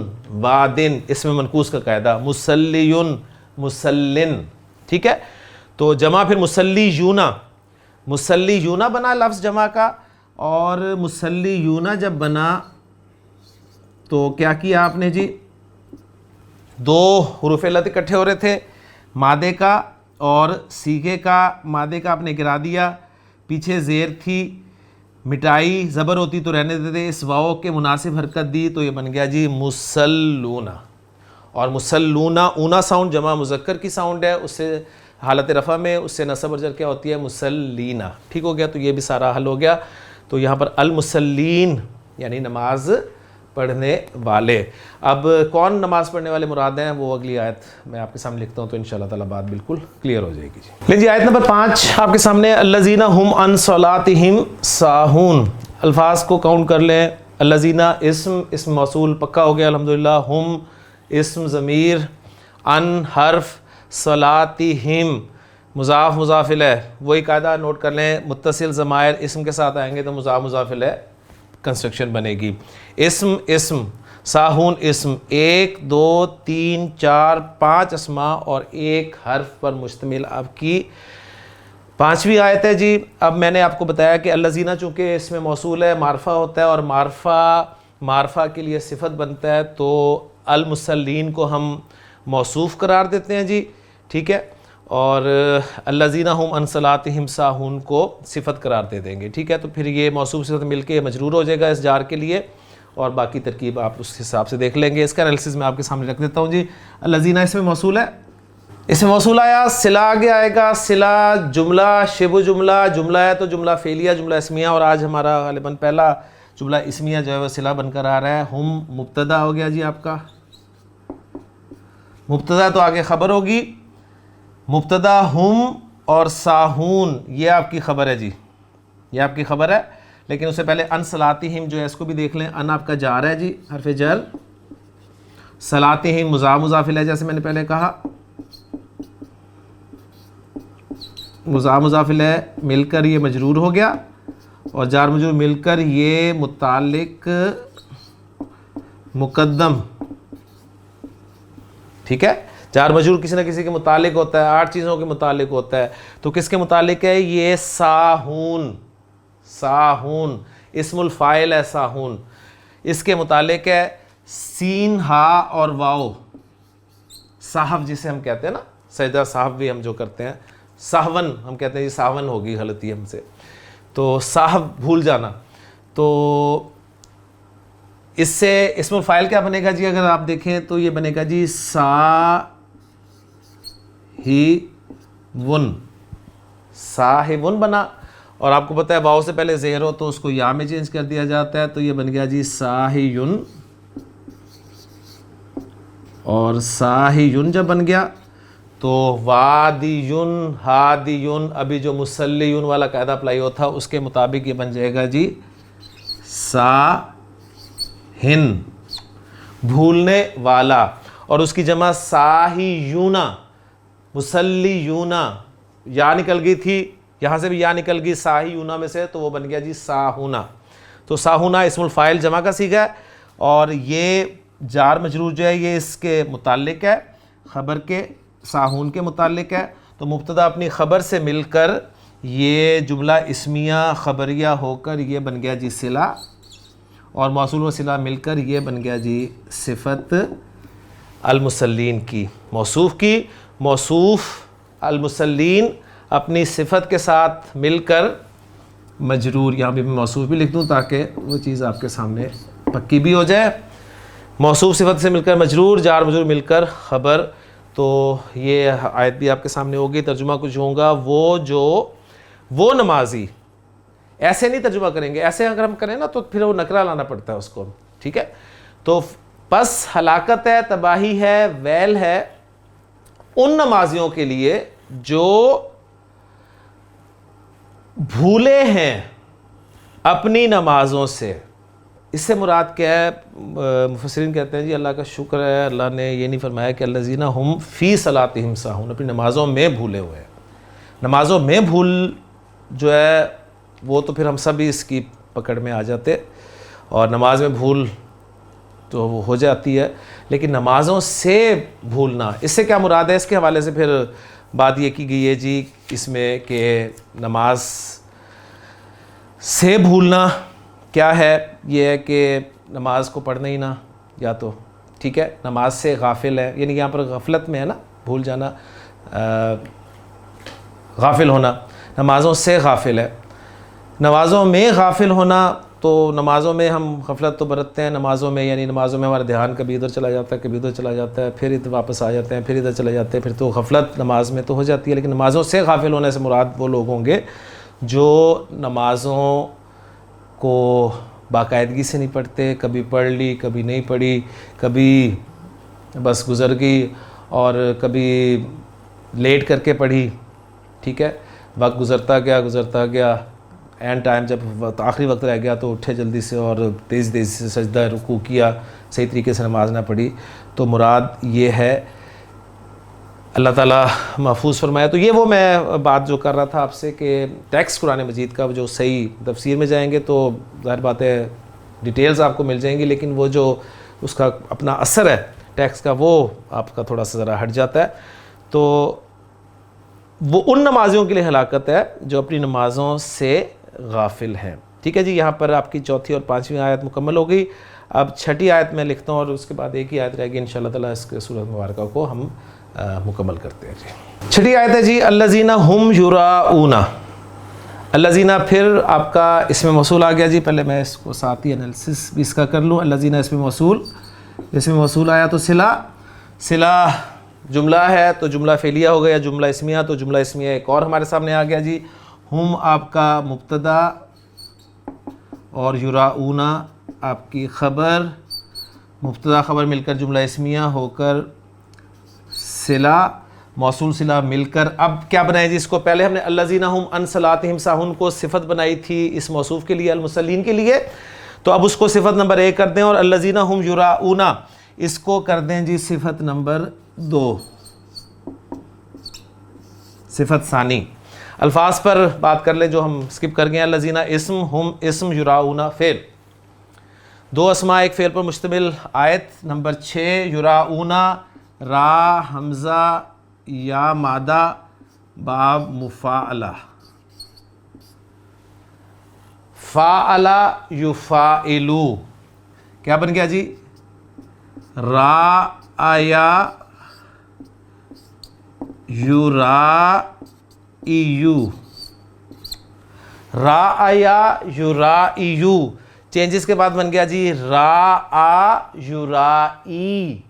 وادن، اس میں منقوص کا قاعدہ، مسلیون، مسلن، ٹھیک ہے. تو جمع پھر مسلیون، مسلیون بنا لفظ جمع کا. اور مسلیون جب بنا تو کیا کیا آپ نے جی؟ دو حروف علت اکٹھے ہو رہے تھے، مادے کا اور سیغے کا. مادے کا آپ نے گرا دیا، پیچھے زیر تھی، مٹائی، زبر ہوتی تو رہنے دیتے، اس واو کے مناسب حرکت دی تو یہ بن گیا جی مسلون. اور مسلون اونا ساؤنڈ جمع مذکر کی ساؤنڈ ہے، اس سے حالت رفع میں اس سے نصب اور جر کیا ہوتی ہے؟ مسلینا، ٹھیک ہو گیا. تو یہ بھی سارا حل ہو گیا. تو یہاں پر المسلین یعنی نماز پڑھنے والے. اب کون نماز پڑھنے والے مراد ہیں وہ اگلی آیت میں آپ کے سامنے لکھتا ہوں تو انشاءاللہ تعالی بات بالکل کلیئر ہو جائے گی. لیں جی آیت نمبر 5 آپ کے سامنے، الذین هم عن صلاتہم ساہون. الفاظ کو کاؤنٹ کر لیں. الذین اسم موصول پکا ہو گیا الحمدللہ، ہم اسم ضمیر، ان حرف، صلاتہم مضاف مضاف الیہ. وہی قاعدہ نوٹ کر لیں، متصل ضمائر اسم کے ساتھ آئیں گے تو مضاف مضاف الیہ کنسٹرکشن بنے گی. اسم، ساہون اسم، 1 2 3 4 5 اسماء اور ایک حرف پر مشتمل آپ کی 5ویں آیت ہے جی. اب میں نے آپ کو بتایا کہ الذین چونکہ اس میں موصول ہے، معرفہ ہوتا ہے، اور معرفہ کے لیے صفت بنتا ہے، تو المصلین کو ہم موصوف قرار دیتے ہیں جی، ٹھیک ہے. اور الذین هم عن صلاتہم ساہون کو صفت قرار دے دیں گے، ٹھیک ہے. تو پھر یہ موصوف صفت مل کے مجرور ہو جائے گا اس جار کے لیے، اور باقی ترکیب آپ اس حساب سے دیکھ لیں گے. اس کا انالیسس میں آپ کے سامنے رکھ دیتا ہوں جی. الذین اس میں موصول ہے، اس میں موصول آیا، صلہ آگے آئے گا، صلہ جملہ، شبہ جملہ، جملہ ہے تو جملہ فعلیہ، جملہ اسمیہ، اور آج ہمارا غالباً پہلا جملہ اسمیہ جو ہے وہ صلہ بن کر آ رہا ہے. ہم مبتدا ہو گیا جی آپ کا، مبتدا تو آگے خبر ہوگی. مبتدا ہم اور ساہون یہ آپ کی خبر ہے جی، یہ آپ کی خبر ہے، لیکن اس سے پہلے ان صلاتہم جو ہے اس کو بھی دیکھ لیں. ان آپ کا جار ہے جی، حرف جر. صلاتہم مضاف الیہ جیسے میں نے پہلے کہا، مضاف الیہ مل کر یہ مجرور ہو گیا، اور جار مجرور مل کر یہ متعلق مقدم. ٹھیک ہے، جار مجرور کسی نہ کسی کے متعلق ہوتا ہے، 8 چیزوں کے متعلق ہوتا ہے. تو کس کے متعلق ہے؟ یہ ساہون. ساہون اسم الفاعل ہے، ساہون اس کے متعلق ہے. سین ہا اور واو، صاحب جسے ہم کہتے ہیں نا، سجدہ صاحب بھی ہم جو کرتے ہیں، ساہون ہم کہتے ہیں، یہ ساہون ہوگی غلطی ہم سے، تو صاحب بھول جانا. تو اس سے اسم الفاعل کیا بنے گا جی؟ اگر آپ دیکھیں تو یہ بنے گا جی صاحبن. صاحبن بنا، اور آپ کو پتہ ہے واو سے پہلے زہر ہو تو اس کو یا میں چینج کر دیا جاتا ہے، تو یہ بن گیا جی صاحیون. اور صاحیون جب بن گیا تو وادیون، ہادیون، ابھی جو مسلیون والا قاعدہ اپلائی ہوتا تھا اس کے مطابق یہ بن جائے گا جی ساہن، بھولنے والا. اور اس کی جمع ساہیونا، مسلیونا، یا نکل گئی تھی، یہاں سے بھی یا نکل گئی ساہیونا میں سے، تو وہ بن گیا جی ساہونا. تو ساہونا اسم الفاعل جمع کا صیغہ ہے، اور یہ جار مجرور جو ہے یہ اس کے متعلق ہے، خبر کے ساہون کے متعلق ہے. تو مبتدا اپنی خبر سے مل کر یہ جملہ اسمیہ خبریہ ہو کر یہ بن گیا جی صلہ، اور موصول و صلہ مل کر یہ بن گیا جی صفت المصلین کی، موصوف کی. موصوف المصلین اپنی صفت کے ساتھ مل کر مجرور، یہاں بھی میں موصوف بھی لکھ دوں تاکہ وہ چیز آپ کے سامنے پکی بھی ہو جائے. موصوف صفت سے مل کر مجرور، جار مجرور مل کر خبر. تو یہ آیت بھی آپ کے سامنے ہوگی. ترجمہ کچھ ہوگا، وہ نمازی، ایسے نہیں ترجمہ کریں گے، ایسے اگر ہم کریں نا تو پھر وہ نکرہ لانا پڑتا ہے اس کو. ٹھیک ہے، تو بس ہلاکت ہے، تباہی ہے، ویل ہے ان نمازیوں کے لیے جو بھولے ہیں اپنی نمازوں سے. اس سے مراد کیا ہے؟ مفسرین کہتے ہیں جی اللہ کا شکر ہے، اللہ نے یہ نہیں فرمایا کہ الذین ہم فی صلاتہم ساہون، اپنی نمازوں میں بھولے ہوئے ہیں. نمازوں میں بھول جو ہے وہ تو پھر ہم سب ہی اس کی پکڑ میں آ جاتے، اور نماز میں بھول تو وہ ہو جاتی ہے، لیکن نمازوں سے بھولنا، اس سے کیا مراد ہے؟ اس کے حوالے سے پھر بات یہ کی گئی ہے جی اس میں کہ نماز سے بھولنا کیا ہے؟ یہ ہے کہ نماز کو پڑھنا ہی نہ، یا تو ٹھیک ہے نماز سے غافل ہے، یعنی یہاں پر غفلت میں ہے نا، بھول جانا، غافل ہونا، نمازوں سے غافل ہے. نمازوں میں غافل ہونا، تو نمازوں میں ہم غفلت تو برتتے ہیں، نمازوں میں یعنی نمازوں میں ہمارا دھیان کبھی ادھر چلا جاتا ہے، کبھی ادھر چلا جاتا ہے، پھر ادھر واپس آ جاتے ہیں، پھر ادھر چلے جاتے ہیں، پھر تو غفلت نماز میں تو ہو جاتی ہے. لیکن نمازوں سے غافل ہونے سے مراد وہ لوگ ہوں گے جو نمازوں کو باقاعدگی سے نہیں پڑھتے، کبھی پڑھ لی، کبھی نہیں پڑھی، کبھی بس گزر گئی، اور کبھی لیٹ کر کے پڑھی. ٹھیک ہے، وقت گزرتا گیا، اینڈ ٹائم جب آخری وقت رہ گیا تو اٹھے جلدی سے اور تیزی سے سجدہ رکوع کیا، صحیح طریقے سے نماز نہ پڑھی. تو مراد یہ ہے، اللہ تعالیٰ محفوظ فرمایا. تو یہ وہ میں بات جو کر رہا تھا آپ سے کہ ٹیکسٹ قرآن مجید کا جو صحیح تفسیر میں جائیں گے تو ظاہر بات ہے ڈیٹیلز آپ کو مل جائیں گی، لیکن وہ جو اس کا اپنا اثر ہے ٹیکسٹ کا وہ آپ کا تھوڑا سا ذرا ہٹ جاتا ہے. تو وہ ان نمازیوں کے لیے ہلاکت ہے جو اپنی نمازوں سے غافل ہیں. ٹھیک ہے جی، یہاں پر آپ کی چوتھی اور پانچویں آیت مکمل ہو گئی. اب چھٹی آیت میں لکھتا ہوں اور اس کے بعد ایک ہی آیت رہ گی انشاءاللہ تعالیٰ، اس کے سورۃ مبارکہ کو ہم مکمل کرتے ہیں. جی چھٹی آیت ہے جی الذین ہم یراؤون. الذین پھر آپ کا اسم موصول آ گیا جی، پہلے میں اس کو ساتھ ہی انالیسس بھی اس کا کر لوں. الذین اسم موصول آیا تو صلہ جملہ ہے تو جملہ فعلیہ ہو گیا، جملہ اسمیہ تو جملہ اسمیہ ایک اور ہمارے سامنے آ گیا جی. ہم آپ کا مبتدا اور یراؤون آپ کی خبر، مبتدا خبر مل کر جملہ اسمیہ ہو کر صلہ، موصول صلہ مل کر اب کیا بنائیں جی اس کو؟ پہلے ہم نے الذین هم عن صلاتهم ساہون کو صفت بنائی تھی اس موصوف کے لیے المصلین کے لیے، تو اب اس کو صفت نمبر 1 کر دیں، اور الذین هم یراؤون اس کو کر دیں جی صفت نمبر 2، صفت ثانی۔ الفاظ پر بات کر لیں جو ہم سکپ کر گئے ہیں۔ الذین اسم، ہم اسم، یراؤون فعل، 2 اسماء ایک فعل پر مشتمل آیت نمبر 6۔ یراؤون را حمزہ یا مادہ باب مفاعلہ، فاعلہ یفاعلو، کیا بن گیا جی؟ را آیا یرائیو، را آیا یرائیو، چینجز کے بعد بن گیا جی را آ یرائی،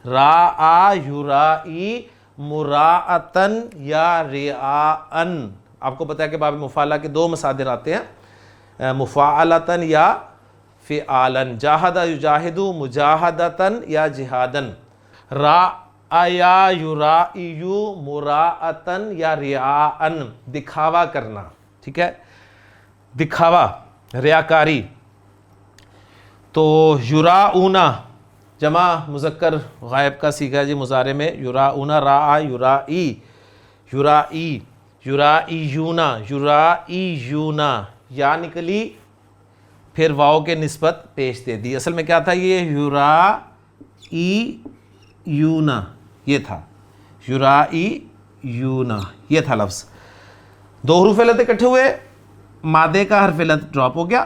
را آ یرائی مراعتن یا رعاءن۔ آپ کو پتہ ہے کہ باب مفاعلہ کے 2 مصادر آتے ہیں، مفاعلتن یا فعالن، جاہد یجاہد مجاہدتن یا جہادن، رعایا یرائیو مراعتن یا رعاءن، دکھاوا کرنا، ٹھیک ہے، دکھاوا، ریاکاری۔ تو یراؤون جمع مذکر غائب کا صیغہ جی مضارع میں، یراؤون راء یرائی، یرائی، یرائیون، یرائیون، یا نکلی پھر واؤ کے نسبت پیش دے دی، اصل میں کیا تھا یہ؟ یرائیون یہ تھا، یرائیون یہ تھا لفظ۔ 2 حروف علت اکٹھے ہوئے، مادے کا حرف علت ڈراپ ہو گیا،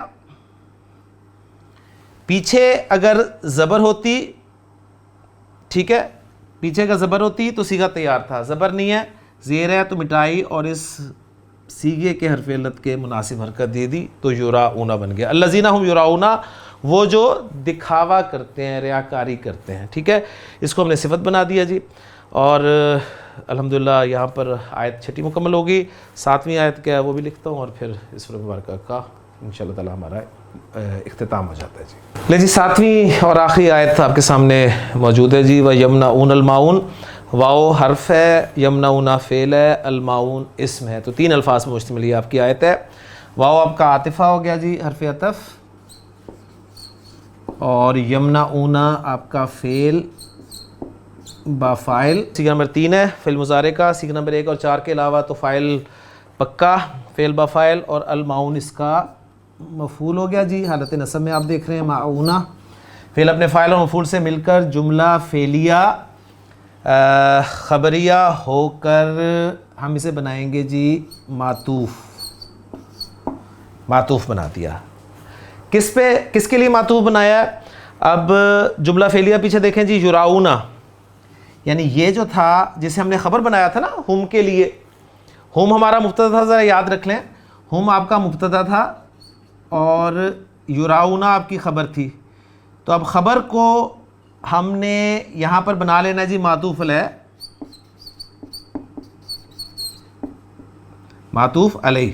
پیچھے اگر زبر ہوتی، ٹھیک ہے، پیچھے کا زبر ہوتی تو صیغہ تیار تھا، زبر نہیں ہے، زیر ہے تو مٹائی اور اس صیغے کے حرف علت کے مناسب حرکت دے دی تو یراؤون بن گیا۔ الذین هم یراؤون، وہ جو دکھاوا کرتے ہیں، ریاکاری کرتے ہیں، ٹھیک ہے، اس کو ہم نے صفت بنا دیا جی۔ اور الحمدللہ یہاں پر آیت 6 مکمل ہوگی، 7ویں آیت کیا ہے وہ بھی لکھتا ہوں، اور پھر اس سورہ مبارکہ کا انشاءاللہ تعالی ہمارا اختتام ہو جاتا ہے جی۔ لے جی 7ویں اور آخری آیت آپ کے سامنے موجود ہے جی۔ وَيَمْنَعُونَ الْمَاعُونَ، واؤ حرف ہے، یمنعون فعل ہے، الماعون اسم ہے، تو 3 الفاظ پر مشتمل یہ آپ کی آیت ہے۔ واؤ آپ کا عاطفہ ہو گیا جی، حرف عطف، اور یمنعون آپ کا فعل با فاعل، صیغہ نمبر 3 ہے فعل مضارع کا، صیغہ نمبر 1 اور 4 کے علاوہ تو فاعل پکا، فعل با فاعل، اور الماعون اس کا مفعول ہو گیا جی۔ حالت نصب میں آپ دیکھ رہے ہیں معونہ، فعل اپنے فاعل اور مفعول سے مل کر جملہ فعلیہ خبریہ ہو کر ہم اسے بنائیں گے جی معطوف، معطوف بنا دیا۔ کس پہ، کس کے لیے معطوف بنایا؟ اب جملہ فعلیہ پیچھے دیکھیں جی، یراؤون، یعنی یہ جو تھا جسے ہم نے خبر بنایا تھا نا ہم کے لیے، ہم ہمارا مبتدا تھا، ذرا یاد رکھ لیں، ہم آپ کا مبتدا تھا اور یراؤون آپ کی خبر تھی، تو اب خبر کو ہم نے یہاں پر بنا لینا جی معطوف علیہ، معطوف علیہ،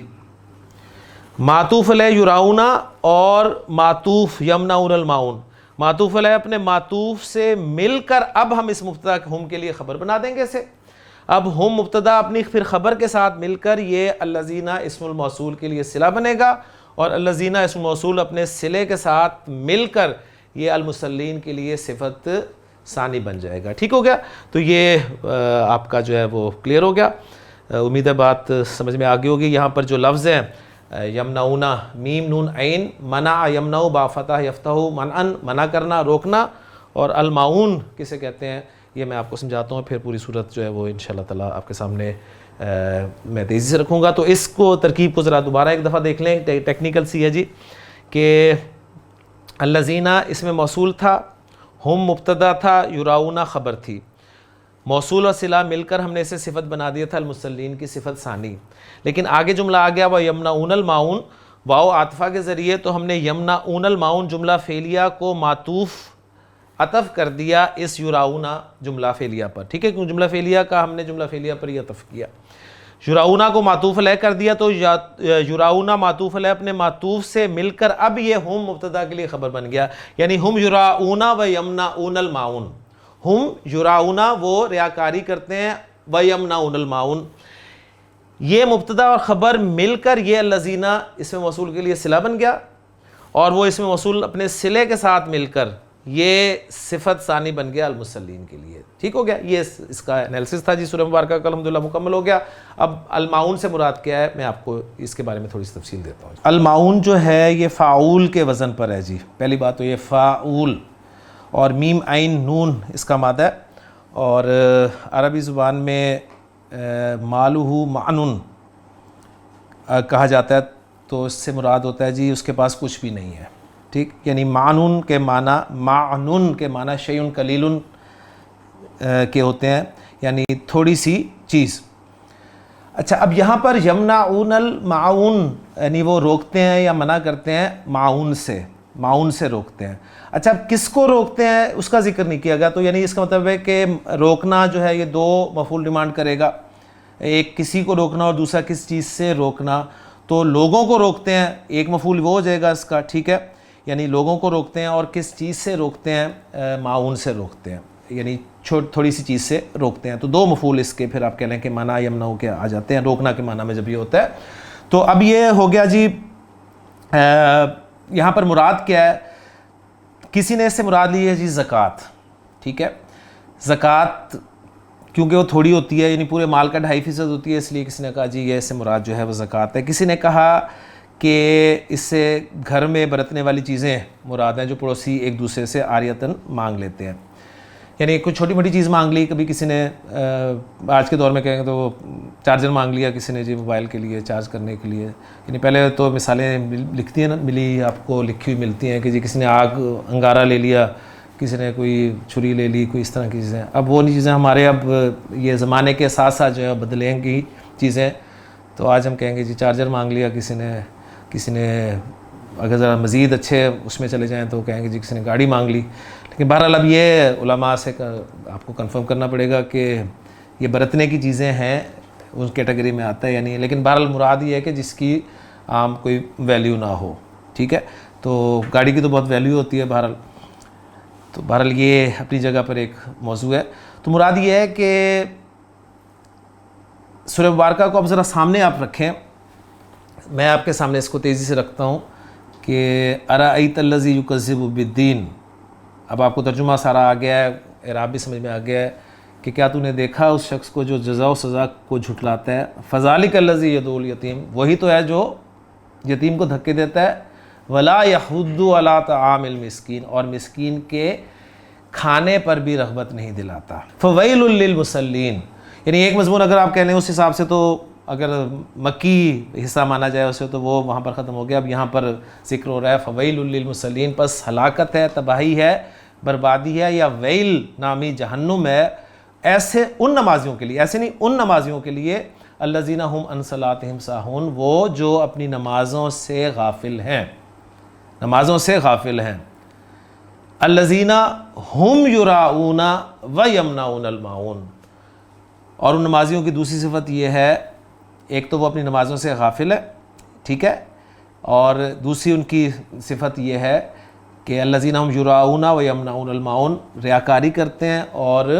معطوف علیہ یراؤون اور معطوف یمنعون الماعون، معطوف علیہ اپنے معطوف سے مل کر اب ہم اس مبتدا ہم کے لیے خبر بنا دیں گے اسے۔ اب ہم مبتدا اپنی پھر خبر کے ساتھ مل کر یہ الذین اسم الموصول کے لیے صلہ بنے گا، اور الذین اسم الموصول اپنے صلے کے ساتھ مل کر یہ المصلین کے لیے صفت ثانی بن جائے گا۔ ٹھیک ہو گیا؟ تو یہ آپ کا جو ہے وہ کلیئر ہو گیا، امید ہے بات سمجھ میں آگے ہوگی۔ یہاں پر جو لفظ ہیں یمنعون، میم نون عین، منع یمنع با فتح یفتح، منعن منع کرنا، روکنا، اور الماعون کسے کہتے ہیں یہ میں آپ کو سمجھاتا ہوں، پھر پوری صورت جو ہے وہ انشاءاللہ تعالیٰ آپ کے سامنے میں تیزی سے رکھوں گا۔ تو اس کو ترکیب کو ذرا دوبارہ ایک دفعہ دیکھ لیں، ٹیکنیکل سی ہے جی، کہ الذین اسم موصول تھا، ہم مبتدا تھا، یراؤون خبر تھی، موصول اور صلہ مل کر ہم نے اسے صفت بنا دیا تھا المصلین کی صفت ثانی، لیکن آگے جملہ آ گیا وہ یمنعون الماعون، واؤ عاطفہ کے ذریعے، تو ہم نے یمنعون الماعون جملہ فعلیہ کو معطوف عطف کر دیا اس یراؤون جملہ فعلیہ پر، ٹھیک ہے، کیوں جملہ فعلیہ کا ہم نے جملہ فعلیہ پر ہی عطف کیا، یراؤون کو معطوف علیہ کر دیا، تو یراؤون معطوف علیہ اپنے معطوف سے مل کر اب یہ ہم مبتدا کے لیے خبر بن گیا، یعنی ہم یراؤون و یمنعون الماعون، ہم یراؤون وہ ریاکاری کرتے ہیں وَيَمْنَعُونَ الْمَاعُونَ، یہ مبتدا اور خبر مل کر یہ الذین اسم موصول کے لیے صلہ بن گیا، اور وہ اسم موصول اپنے صلے کے ساتھ مل کر یہ صفت ثانی بن گیا المصلین کے لیے. ٹھیک ہو گیا؟ یہ اس کا انالیسس تھا جی. سورہ مبارکہ کا الحمدللہ مکمل ہو گیا. اب المعون سے مراد کیا ہے، میں آپ کو اس کے بارے میں تھوڑی سی تفصیل دیتا ہوں. المعون جو ہے یہ فاعول کے وزن پر ہے جی. پہلی بات تو یہ فاعول، اور میم عین نون اس کا مادہ ہے، اور عربی زبان میں مالہ معنن کہا جاتا ہے، تو اس سے مراد ہوتا ہے جی اس کے پاس کچھ بھی نہیں ہے. ٹھیک، یعنی معنون کے معنی شیء قلیل کے ہوتے ہیں، یعنی تھوڑی سی چیز. اچھا، اب یہاں پر یمنعون المعون، یعنی وہ روکتے ہیں یا منع کرتے ہیں معون سے روکتے ہیں. اچھا، اب کس کو روکتے ہیں اس کا ذکر نہیں کیا گیا، تو یعنی اس کا مطلب ہے کہ روکنا جو ہے یہ دو مفعول ڈیمانڈ کرے گا، ایک کسی کو روکنا اور دوسرا کس چیز سے روکنا. تو لوگوں کو روکتے ہیں، ایک مفعول وہ ہو جائے گا اس کا. ٹھیک ہے، یعنی لوگوں کو روکتے ہیں، اور کس چیز سے روکتے ہیں؟ معاون سے روکتے ہیں، یعنی تھوڑی سی چیز سے روکتے ہیں. تو دو مفعول اس کے پھر آپ کہہ لیں کہ معنی یمنع کے آ جاتے ہیں، روکنا کے معنی میں جب یہ ہوتا ہے. تو اب یہ ہو گیا جی. یہاں پر مراد کیا ہے؟ کسی نے اس سے مراد لی ہے جی زکوٰۃ. ٹھیک ہے، زکوٰۃ کیونکہ وہ تھوڑی ہوتی ہے، یعنی پورے مال کا 2.5% ہوتی ہے، اس لیے کسی نے کہا جی یہ اس سے مراد جو ہے وہ زکوٰۃ ہے. کسی نے کہا کہ اس سے گھر میں برتنے والی چیزیں مراد ہیں جو پڑوسی ایک دوسرے سے عاریتاً مانگ لیتے ہیں، یعنی کوئی چھوٹی موٹی چیز مانگ لی. کبھی کسی نے آج کے دور میں کہیں گے تو چارجر مانگ لیا کسی نے جی موبائل کے لیے چارج کرنے کے لیے. یعنی پہلے تو مثالیں لکھتی ہیں نا، ملی آپ کو لکھی ہوئی ملتی ہیں کہ جی کسی نے آگ انگارہ لے لیا، کسی نے کوئی چھری لے لی، کوئی اس طرح کی چیزیں. اب وہ چیزیں ہمارے اب یہ زمانے کے ساتھ ساتھ جو ہے بدلیں گی چیزیں. تو آج ہم کہیں گے جی چارجر مانگ لیا کسی نے اگر ذرا مزید اچھے اس میں چلے جائیں تو کہیں گے جی کسی نے گاڑی مانگ لی. لیکن بہرحال اب یہ علماء سے آپ کو کنفرم کرنا پڑے گا کہ یہ برتنے کی چیزیں ہیں، اس کیٹیگری میں آتا ہے یعنی. لیکن بہرحال مراد یہ ہے کہ جس کی عام کوئی ویلیو نہ ہو. ٹھیک ہے، تو گاڑی کی تو بہت ویلیو ہوتی ہے بہرحال. تو بہرحال یہ اپنی جگہ پر ایک موضوع ہے. تو مراد یہ ہے کہ سورہ مبارکہ کو اب ذرا سامنے آپ رکھیں. میں آپ کے سامنے اس کو تیزی سے رکھتا ہوں کہ ارأیت الذی یکذب بالدین. اب آپ کو ترجمہ سارا آ گیا ہے، اعراب بھی سمجھ میں آ گیا ہے کہ کیا تو نے دیکھا اس شخص کو جو جزا و سزا کو جھٹلاتا ہے. فذالک الذی یدعو الیتیم، وہی تو ہے جو یتیم کو دھکے دیتا ہے. ولا یحض علی طعام المسکین، اور مسکین کے کھانے پر بھی رغبت نہیں دلاتا. فویل للمصلین، یعنی ایک مضمون اگر آپ کہہ لیں اس حساب سے تو اگر مکی حصہ مانا جائے اسے تو وہ وہاں پر ختم ہو گیا. اب یہاں پر ذکر ہو رہا ہے فویل للمصلین، پس ہلاکت ہے، تباہی ہے، بربادی ہے، یا ویل نامی جہنم ہے ایسے ان نمازیوں کے لیے، ایسے نہیں ان نمازیوں کے لیے الذین هم عن صلاتهم ساہون، وہ جو اپنی نمازوں سے غافل ہیں، نمازوں سے غافل ہیں. الذین هم یراؤون ویمنعون الماعون، اور ان نمازیوں کی دوسری صفت یہ ہے، ایک تو وہ اپنی نمازوں سے غافل ہے، ٹھیک ہے، اور دوسری ان کی صفت یہ ہے کہ الذین هم یراؤون ویمنعون الماعون، ریاکاری کرتے ہیں اور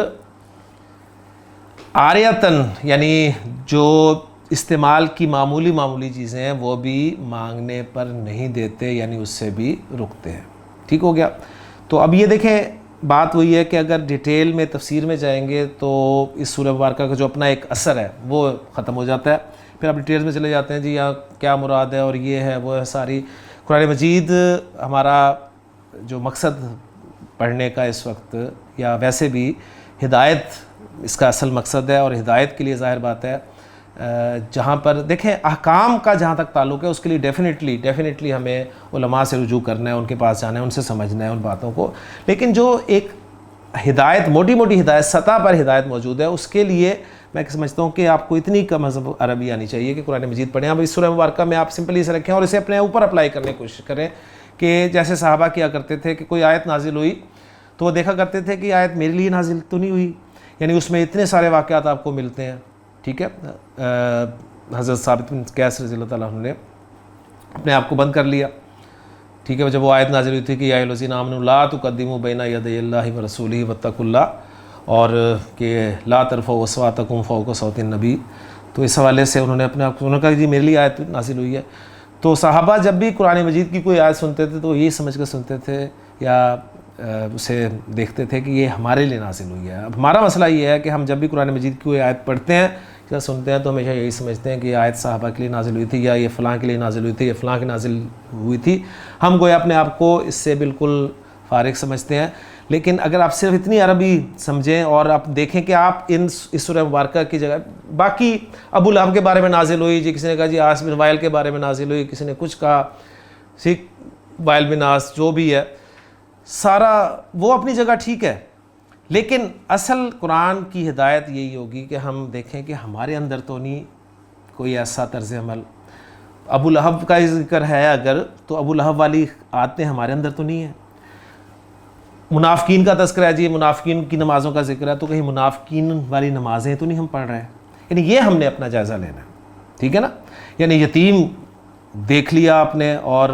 عاریتاً یعنی جو استعمال کی معمولی چیزیں ہیں وہ بھی مانگنے پر نہیں دیتے، یعنی اس سے بھی رکتے ہیں. ٹھیک ہو گیا. تو اب یہ دیکھیں بات وہی ہے کہ اگر ڈیٹیل میں تفسیر میں جائیں گے تو اس سورہ مبارکہ کا جو اپنا ایک اثر ہے وہ ختم ہو جاتا ہے. پھر آپ ڈیٹیلز میں چلے جاتے ہیں جی یہاں کیا مراد ہے اور یہ ہے وہ ہے ساری. قرآن مجید ہمارا جو مقصد پڑھنے کا اس وقت یا ویسے بھی ہدایت اس کا اصل مقصد ہے، اور ہدایت کے لیے ظاہر بات ہے جہاں پر دیکھیں احکام کا جہاں تک تعلق ہے اس کے لیے ڈیفینیٹلی ہمیں علماء سے رجوع کرنا ہے، ان کے پاس جانا ہے، ان سے سمجھنا ہے ان باتوں کو. لیکن جو ایک ہدایت موٹی ہدایت سطح پر ہدایت موجود ہے اس کے لیے میں سمجھتا ہوں کہ آپ کو اتنی کم عربی آنی چاہیے کہ قرآن مجید پڑھیں. اب اس سورہ مبارکہ میں آپ سمپلی اسے رکھیں اور اسے اپنے اوپر اپلائی کرنے کی کوشش کریں کہ جیسے صحابہ کیا کرتے تھے کہ کوئی آیت نازل ہوئی تو وہ دیکھا کرتے تھے کہ آیت میرے لیے نازل تو نہیں ہوئی، یعنی اس میں اتنے سارے واقعات آپ کو ملتے ہیں. ٹھیک ہے، حضرت ثابت بن قیس رضی اللہ تعالیٰ عنہ نے اپنے آپ کو بند کر لیا. ٹھیک ہے، جب وہ آیت نازل ہوئی تھی کہ یا الذین آمنوا لا تقدموا بین یدی اللہ ورسولہ واتقوا اللہ اور کہ لا ترفعوا اصواتکم فوق صوت النبی، تو اس حوالے سے انہوں نے اپنے آپ کو انہوں نے کہا جی میرے لیے آیت نازل ہوئی ہے. تو صحابہ جب بھی قرآن مجید کی کوئی آیت سنتے تھے تو یہی سمجھ کر سنتے تھے یا اسے دیکھتے تھے کہ یہ ہمارے لیے نازل ہوئی ہے. اب ہمارا مسئلہ یہ ہے کہ ہم جب بھی قرآن مجید کی کوئی آیت پڑھتے ہیں یا سنتے ہیں تو ہمیشہ یہی سمجھتے ہیں کہ یہ آیت صحابہ کے لیے نازل ہوئی تھی یا یہ فلاں کے لیے نازل ہوئی تھی یا فلاں کی نازل ہوئی تھی. ہم گویا اپنے آپ کو اس سے بالکل فارغ سمجھتے ہیں. لیکن اگر آپ صرف اتنی عربی سمجھیں اور آپ دیکھیں کہ آپ اس سورہ مبارکہ کی جگہ باقی ابو لہب کے بارے میں نازل ہوئی، جی کسی نے کہا جی عاص بن وائل کے بارے میں نازل ہوئی، کسی نے کچھ کہا، سکھ وائل بن عاص، جو بھی ہے سارا وہ اپنی جگہ ٹھیک ہے. لیکن اصل قرآن کی ہدایت یہی ہوگی کہ ہم دیکھیں کہ ہمارے اندر تو نہیں کوئی ایسا طرز عمل. ابو لہب کا ذکر ہے اگر تو ابو لہب والی عادتیں ہمارے اندر تو نہیں ہیں. منافقین کا تذکرہ ہے، جی منافقین کی نمازوں کا ذکر ہے، تو کہیں منافقین والی نمازیں تو نہیں ہم پڑھ رہے ہیں. یعنی یہ ہم نے اپنا جائزہ لینا ہے، ٹھیک ہے نا. یعنی یتیم دیکھ لیا آپ نے اور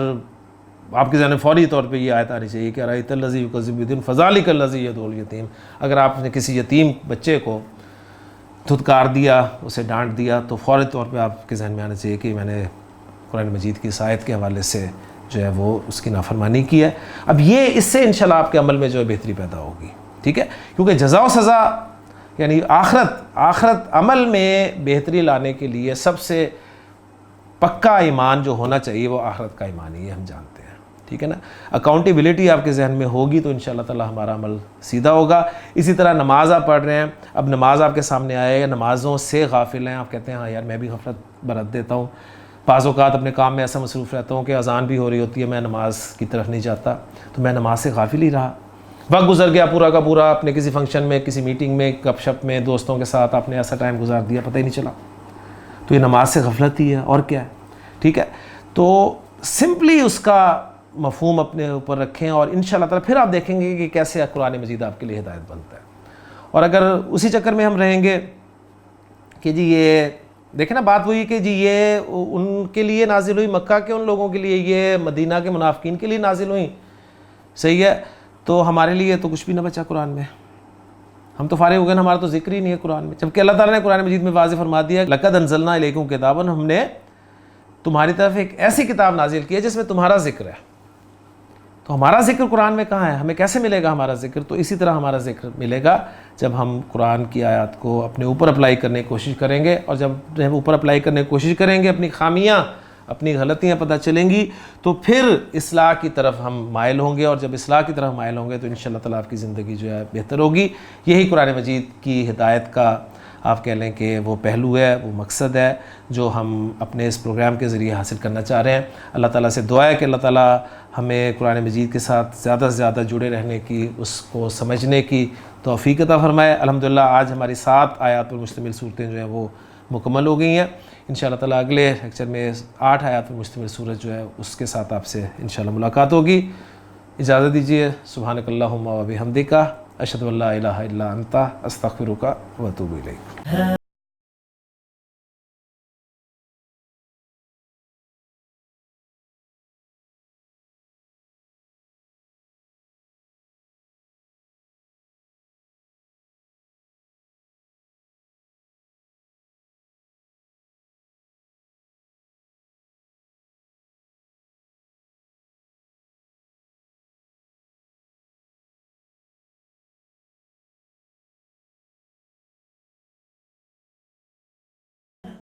آپ کے ذہن میں فوری طور پہ یہ آیت آنی چاہیے کہ ارأیت الذی یکذب بالدین فذلک الذی یدعو الیتیم. اگر آپ نے کسی یتیم بچے کو دھتکار دیا، اسے ڈانٹ دیا، تو فوری طور پہ آپ کے ذہن میں آنا چاہیے کہ میں نے قرآن مجید کی اس آیت کے حوالے سے جو ہے وہ اس کی نافرمانی کی ہے. اب یہ اس سے انشاءاللہ آپ کے عمل میں جو ہے بہتری پیدا ہوگی، ٹھیک ہے. کیونکہ جزا و سزا یعنی آخرت عمل میں بہتری لانے کے لیے سب سے پکا ایمان جو ہونا چاہیے وہ آخرت کا ایمان ہی ہے، ہم جانتے ہیں، ٹھیک ہے نا. اکاؤنٹیبلٹی آپ کے ذہن میں ہوگی تو انشاءاللہ تعالی ہمارا عمل سیدھا ہوگا. اسی طرح نماز آپ پڑھ رہے ہیں، اب نماز آپ کے سامنے آئے یا نمازوں سے غافل ہیں، آپ کہتے ہیں ہاں یار میں بھی غفلت برت دیتا ہوں، بعض اوقات اپنے کام میں ایسا مصروف رہتا ہوں کہ اذان بھی ہو رہی ہوتی ہے میں نماز کی طرف نہیں جاتا، تو میں نماز سے غافل ہی رہا. وقت گزر گیا پورا کا پورا، اپنے کسی فنکشن میں، کسی میٹنگ میں، گپ شپ میں، دوستوں کے ساتھ آپ نے ایسا ٹائم گزار دیا پتہ ہی نہیں چلا. تو یہ نماز سے غفلت ہی ہے اور کیا ہے، ٹھیک ہے. تو سمپلی اس کا مفہوم اپنے اوپر رکھیں اور انشاءاللہ تعالی پھر آپ دیکھیں گے کہ کیسے قرآن مجید آپ کے لیے ہدایت بنتا ہے. اور اگر اسی چکر میں ہم رہیں گے کہ جی یہ دیکھیں نا بات وہی کہ جی یہ ان کے لیے نازل ہوئی، مکہ کے ان لوگوں کے لیے، یہ مدینہ کے منافقین کے لیے نازل ہوئی، صحیح ہے. تو ہمارے لیے تو کچھ بھی نہ بچا قرآن میں، ہم تو فارغ ہو گئے، ہمارا تو ذکر ہی نہیں ہے قرآن میں. جبکہ اللہ تعالیٰ نے قرآن مجید میں واضح فرما دیا لقد انزلنا الیکم کتابا، ہم نے تمہاری طرف ایک ایسی کتاب نازل کی ہے جس میں تمہارا ذکر ہے. تو ہمارا ذکر قرآن میں کہاں ہے؟ ہمیں کیسے ملے گا ہمارا ذکر؟ تو اسی طرح ہمارا ذکر ملے گا جب ہم قرآن کی آیات کو اپنے اوپر اپلائی کرنے کی کوشش کریں گے. اور جب ہم اوپر اپلائی کرنے کی کوشش کریں گے، اپنی خامیاں، اپنی غلطیاں پتہ چلیں گی، تو پھر اصلاح کی طرف ہم مائل ہوں گے. اور جب اصلاح کی طرف مائل ہوں گے تو انشاءاللہ تعالیٰ آپ کی زندگی جو ہے بہتر ہوگی. یہی قرآن مجید کی ہدایت کا آپ کہہ لیں کہ وہ پہلو ہے، وہ مقصد ہے جو ہم اپنے اس پروگرام کے ذریعے حاصل کرنا چاہ رہے ہیں. اللہ تعالیٰ سے دعا ہے کہ اللہ تعالیٰ ہمیں قرآن مجید کے ساتھ زیادہ سے زیادہ جڑے رہنے کی، اس کو سمجھنے کی توفیق عطا فرمائے. الحمدللہ آج ہماری 7 آیات پر مشتمل صورتیں جو ہیں وہ مکمل ہو گئی ہیں. انشاءاللہ تعالیٰ اگلے لیکچر میں 8 آیات پر مشتمل صورت جو ہے اس کے ساتھ آپ سے انشاءاللہ ملاقات ہوگی. اجازت دیجیے. سبحانک اللہم و بحمدک، اشہد ان لا الہ الا انت، استغفرک و اتوب الیک.